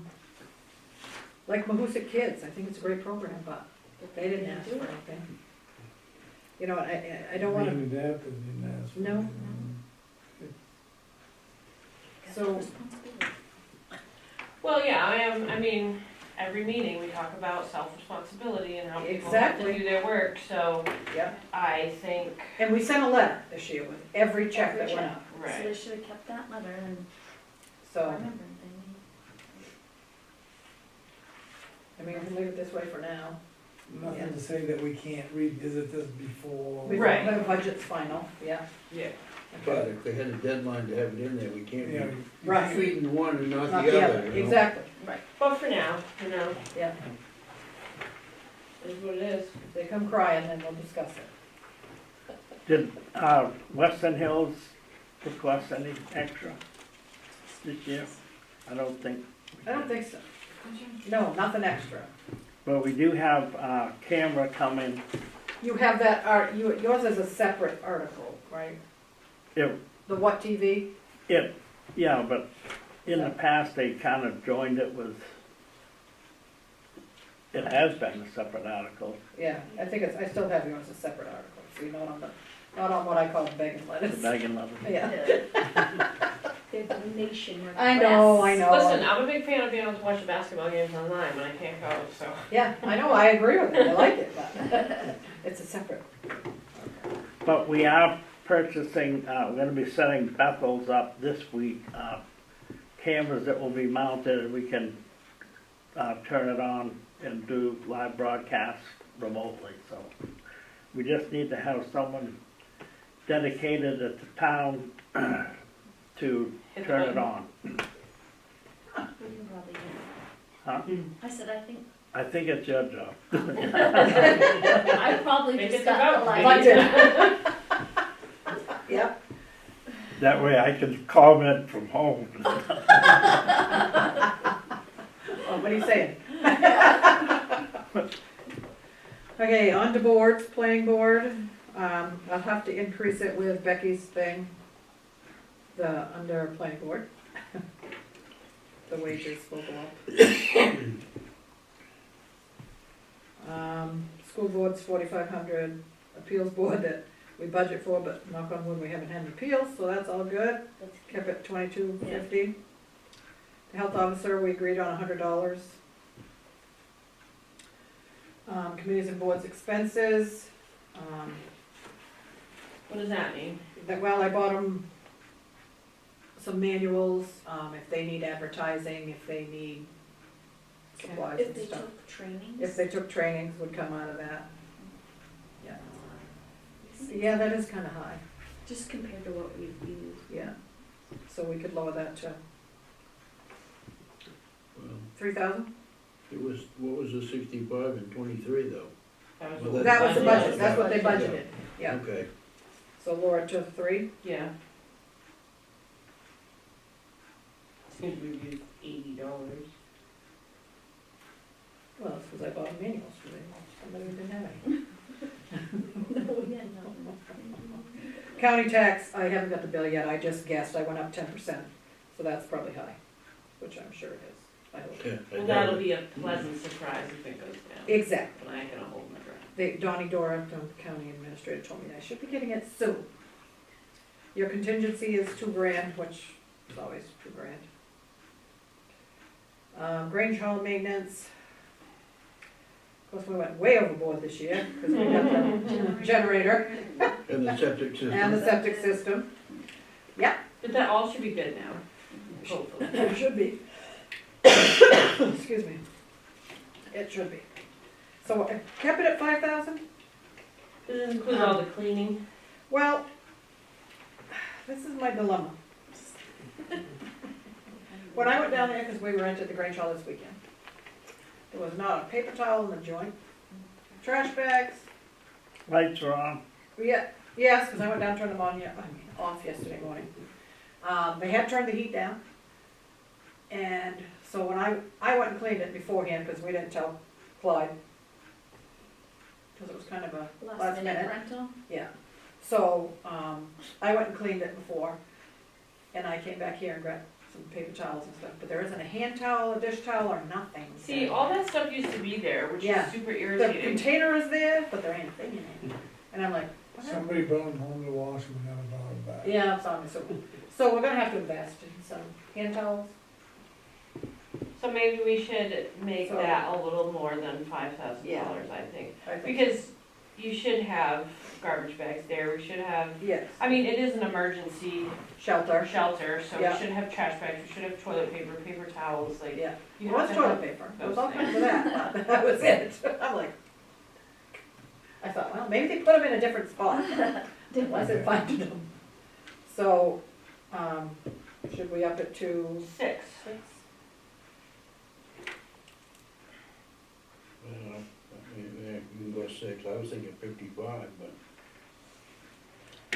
S4: Like Mahoosic Kids, I think it's a great program, but they didn't ask for anything. I don't wanna,
S2: Mom and Dad didn't ask for
S4: No.
S2: anything.
S4: So-
S10: Responsibility.
S5: Well, yeah, I mean, every meeting, we talk about self-responsibility and how people have to
S4: Exactly.
S5: do their work, so
S4: Yeah,
S5: I think,
S4: and we sent a letter this year with every check that went out,
S10: So they
S5: right.
S10: should have kept that letter and
S4: so,
S10: remembered
S4: I mean, we can leave it this way for now.
S2: Nothing to say that we can't revisit this before.
S4: We
S5: Right.
S4: The budget's final, yeah.
S5: Yeah.
S3: But if they had a deadline to have it in there, we can't
S2: Yeah,
S3: be
S4: Right.
S3: feeding one and not
S4: Not
S3: the other, you know?
S4: Exactly,
S5: But for now, you know,
S4: yeah.
S5: it is what it is.
S4: If they come crying, then we'll discuss it.
S1: Did, Western Hills request any extra this year? I don't think.
S4: I don't think so. No, nothing extra.
S1: But we do have, camera coming,
S4: You have that, yours is a separate article, right?
S1: it,
S4: The What TV?
S1: yeah, but in the past, they kind of joined it with, it has been a separate article.
S4: Yeah, I think I still have yours as a separate article, so you're not on what I call the begging
S1: The
S4: letters.
S1: Megan letter.
S4: Yeah.
S10: their donation request.
S4: I know.
S5: Listen, I'm a big fan of being able to watch the basketball games online when I can't go, so.
S4: Yeah, I know, I agree with it, I like it, but it's a separate.
S1: But we are purchasing, we're gonna be setting Bethel's up this week, cameras that will be mounted, and we can, turn it on and do live broadcasts remotely, so. We just need to have someone dedicated at the town to
S5: Hit the
S1: turn it
S5: button.
S1: on.
S10: We can probably do it.
S1: Huh?
S10: I said, I think,
S1: I think it's your job.
S10: I probably
S5: Make
S10: just
S5: it
S10: got the
S5: devout,
S10: light.
S5: baby.
S4: Yep.
S1: That way I can comment from home.
S4: Oh, what are you saying? Okay, on to boards, planning board, I'll have to increase it with Becky's thing, under planning board. The wages will go up. School board's 4,500, appeals board that we budget for, but knock on wood, we haven't had any appeals, so that's all good.
S10: That's
S4: Kept it 2250. The health officer, we agreed on $100. Committees and boards expenses,
S5: What does that mean?
S4: well, I bought them some manuals, if they need advertising, if they need supplies
S10: If
S4: and
S10: they
S4: stuff.
S10: took trainings.
S4: If they took trainings, would come out of that. Yeah. Yeah, that is kinda high,
S10: Just compared to what we've used.
S4: yeah. So we could lower that to
S3: Well,
S4: 3,000?
S3: it was, what was the 65 and 23 though?
S5: That
S3: Well,
S5: was
S4: That was the
S3: Yeah,
S4: budget, that's what they
S3: yeah.
S4: budgeted, yeah.
S3: Okay.
S4: So lower it to 3?
S5: Yeah. Seems we've used $80.
S4: Well, it's because I bought manuals for them, somebody who didn't have any.
S10: Oh, yeah, no.
S4: County tax, I haven't got the bill yet, I just guessed, I went up 10%, so that's probably high, which I'm sure it is, I hope.
S3: Yeah, I
S5: Well,
S3: doubt
S5: that'll
S3: it.
S5: be a pleasant surprise if it goes down.
S4: Exactly.
S5: But I ain't gonna hold my breath.
S4: Donnie Dora, the county administrator, told me I should be getting it soon. Your contingency is $2,000, which is always $2,000. Grange Hall maintenance. Of course, we went way overboard this year, because we got the generator
S3: And the septic system.
S4: and the septic system.
S5: But that all should be good now, hopefully.
S4: It should be. Excuse me. It should be. So I kept it at 5,000?
S5: Does this include all the cleaning?
S4: Well, this is my dilemma. When I went down there, because we rented the Grange Hall this weekend, there was not a paper towel in the joint, trash bags,
S1: Lights are on.
S4: yes, because I went down, turned them on, off yesterday morning. They had turned the heat down, and so when I went and cleaned it beforehand, because we didn't tell Clyde, because it was kind of a
S10: Last minute rental.
S4: yeah. So, I went and cleaned it before, and I came back here and grabbed some paper towels and stuff, but there isn't a hand towel, a dish towel, or nothing.
S5: See, all that stuff used to be there, which
S4: Yeah.
S5: is super
S4: The
S5: irritating.
S4: container is there, but there ain't a thing in it. And I'm like, what happened?
S2: Somebody brought them home to wash and never brought them back.
S4: Yeah, it's on me, so we're gonna have to invest in some hand towels.
S5: So maybe we should make
S6: So-
S5: that a little more than $5,000, I think.
S6: I think,
S5: Because you should have garbage bags there, we should have,
S6: yes,
S5: I mean, it is an emergency
S6: shelter,
S5: shelter, so we
S6: Yeah.
S5: should have trash bags, we should have toilet paper, paper towels, like,
S6: yeah.
S5: you
S6: Well,
S5: have
S6: that's
S5: to
S6: toilet
S5: have
S6: paper, there
S5: those
S6: was all
S5: things.
S6: kinds of that, but that was it. I'm like, I thought, well, maybe they put them in a different spot, but wasn't finding them. So, should we up it to
S5: 6.
S6: 6?
S3: Yeah, you can go 6, I was thinking 55, but.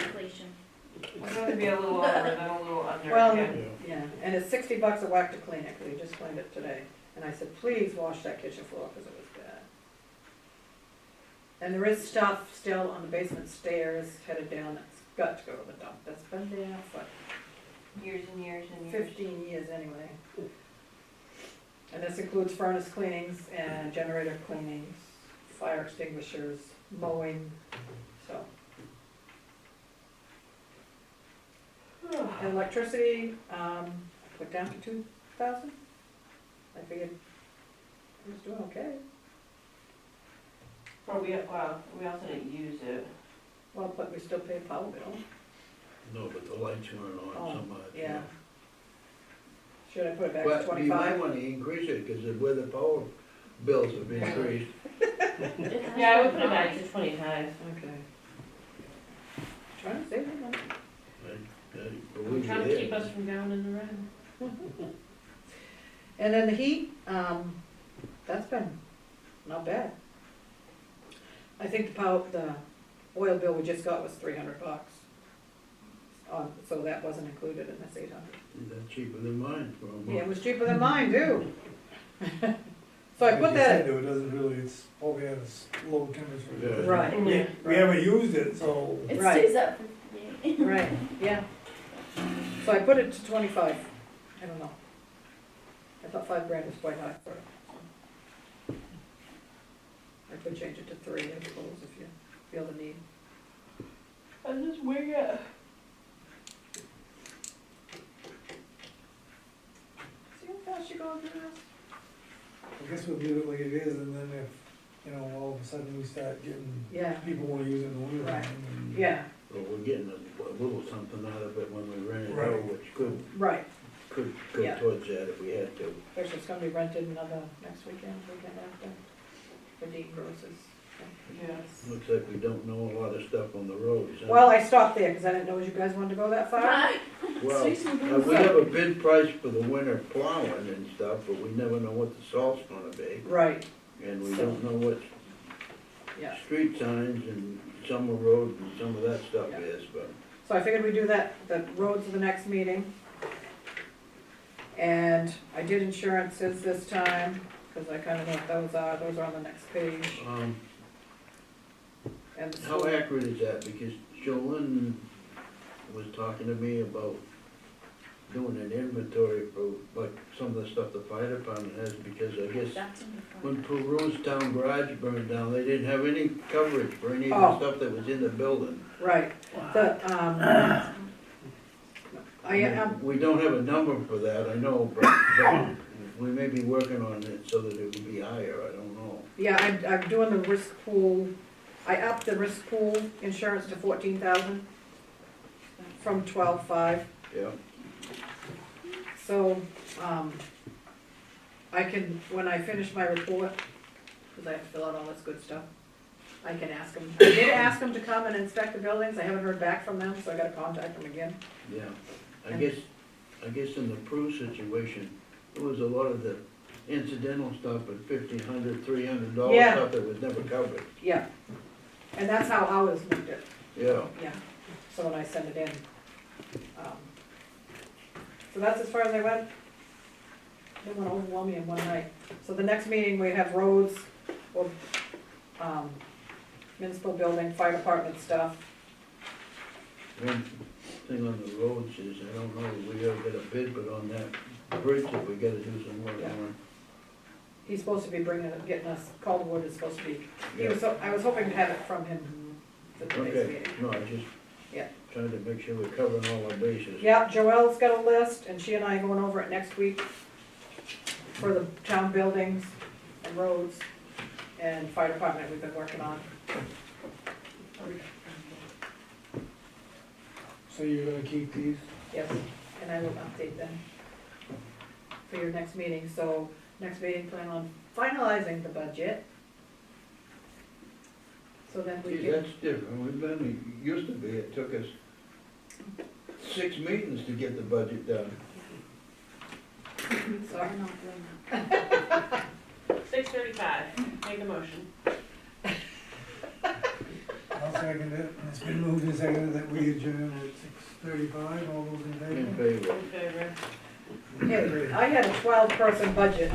S10: Inflation.
S5: I'd rather be a little over than a little under.
S6: Well,
S5: yeah.
S6: Yeah, and it's $60 a whack to clean it, 'cause we just cleaned it today. And I said, please wash that kitchen floor, because it was bad. And there is stuff still on the basement stairs headed down that's got to go to the dump. That's been there for
S5: Years and years and years.
S6: 15 years anyway. And this includes furnace cleanings and generator cleanings, fire extinguishers, mowing, so. And electricity, I put down to 2,000. I figured I was doing okay.
S5: But we also didn't use it.
S6: Well, but we still pay a power bill.
S3: No, but the lights weren't
S6: Oh,
S3: on so much.
S6: yeah. Should I put it back to
S3: But you might
S6: 25?
S3: wanna increase it, cause of where the power bills have increased.
S5: Yeah, I would put it back to 25.
S6: Okay. Trying to save money.
S3: I
S5: We're
S3: believe
S5: trying
S3: it
S5: to keep
S3: is.
S5: us from going in the red.
S6: And then the heat, that's been not bad. I think the oil bill we just got was $300. So that wasn't included in this 800.
S3: That's cheaper than mine for a month.
S6: Yeah, it was cheaper than mine too. So I
S2: Like
S6: put
S2: you
S6: that,
S2: said, though, it doesn't really, it's what we have is low temperature.
S3: Yeah.
S6: right,
S5: Yeah.
S2: We haven't used it, so.
S10: It
S6: Right.
S10: stays up for me.
S6: right, yeah. So I put it to 25. I don't know. I thought $5,000 was quite high for it. I could change it to 3, I suppose, if you feel the need.
S5: I'll just wing it.
S6: See how fast you're going through this?
S2: I guess we'll leave it like it is, and then if, you know, all of a sudden we start getting,
S6: Yeah,
S2: people wanna use it in the winter
S6: Right.
S2: time. and-
S6: yeah,
S3: But we're getting a little something out of it when we rent it
S2: Right.
S3: out, which could
S6: right.
S3: go
S6: Yeah.
S3: towards that if we had to.
S6: Actually, it's gonna be rented another next weekend after, for Dean Gross's.
S5: Yes.
S3: Looks like we don't know a lot of stuff on the roads. huh?
S6: Well, I stopped there, cause I didn't know you guys wanted to go that far.
S3: Well,
S10: Sweet and
S3: we have a bid price for the winter plowing and stuff, but we never know what the salt's gonna be.
S6: Right,
S3: And we
S6: So-
S3: don't know what
S6: yeah.
S3: street signs and summer road and some of that stuff
S6: Yeah.
S3: is, but.
S6: So I figured we'd do that, the roads of the next meeting. And I did insurances this time, cause I kinda know what those are on the next page. And the
S3: How
S6: school-
S3: accurate is that? Because Jolyn was talking to me about doing an inventory for like some of the stuff the fire department has, because I guess
S10: That's in the front.
S3: when Peru's town garage burned down, they didn't have any coverage for any of
S6: Oh.
S3: the stuff that was in the building.
S6: Right, the,
S3: We don't have a number for that, I know, but we may be working on it so that it would be higher, I don't know.
S6: yeah, I'm doing the risk pool, I upped the risk pool insurance to 14,000 from 12,500.
S3: Yeah,
S6: So, I can, when I finish my report, because I have to fill out all this good stuff, I can ask them. I did ask them to come and inspect the buildings, I haven't heard back from them, so I gotta contact them again.
S3: yeah. I guess in the Peru situation, there was a lot of the incidental stuff at $1,500, $300
S6: Yeah.
S3: stuff that was never covered.
S6: Yeah, and that's how ours looked at,
S3: Yeah.
S6: yeah, so when I send it in. So that's as far as I went. Didn't wanna overwhelm you in one night. So the next meeting, we have roads, or, municipal building, fire department stuff.
S3: One thing on the roads is, I don't know, we gotta get a bid, but on that bridge that we gotta do some work
S6: Yeah.
S3: on.
S6: He's supposed to be getting us, Calderwood is supposed to be,
S3: Yeah.
S6: I was hoping to have it from him for today's
S3: Okay,
S6: meeting.
S3: no, I just
S6: Yeah.
S3: trying to make sure we're covering all our bases.
S6: Yeah, Joelle's got a list, and she and I are going over it next week.
S4: for the town buildings and roads and fire department we've been working on.
S2: So you're gonna keep these?
S4: Yes, and I will update them for your next meeting. So next meeting, plan on finalizing the budget. So then we
S3: See,
S4: can,
S3: that's different, we've been, it used to be, it took us 6 meetings to get the budget done.
S4: sorry,
S10: We're not doing that.
S5: 6:35, make a motion.
S2: I'll second it. It's been moved and seconded that we adjourn at 6:35. All those in favor?
S3: In favor.
S5: In favor.
S4: hey, I had a 12-person budget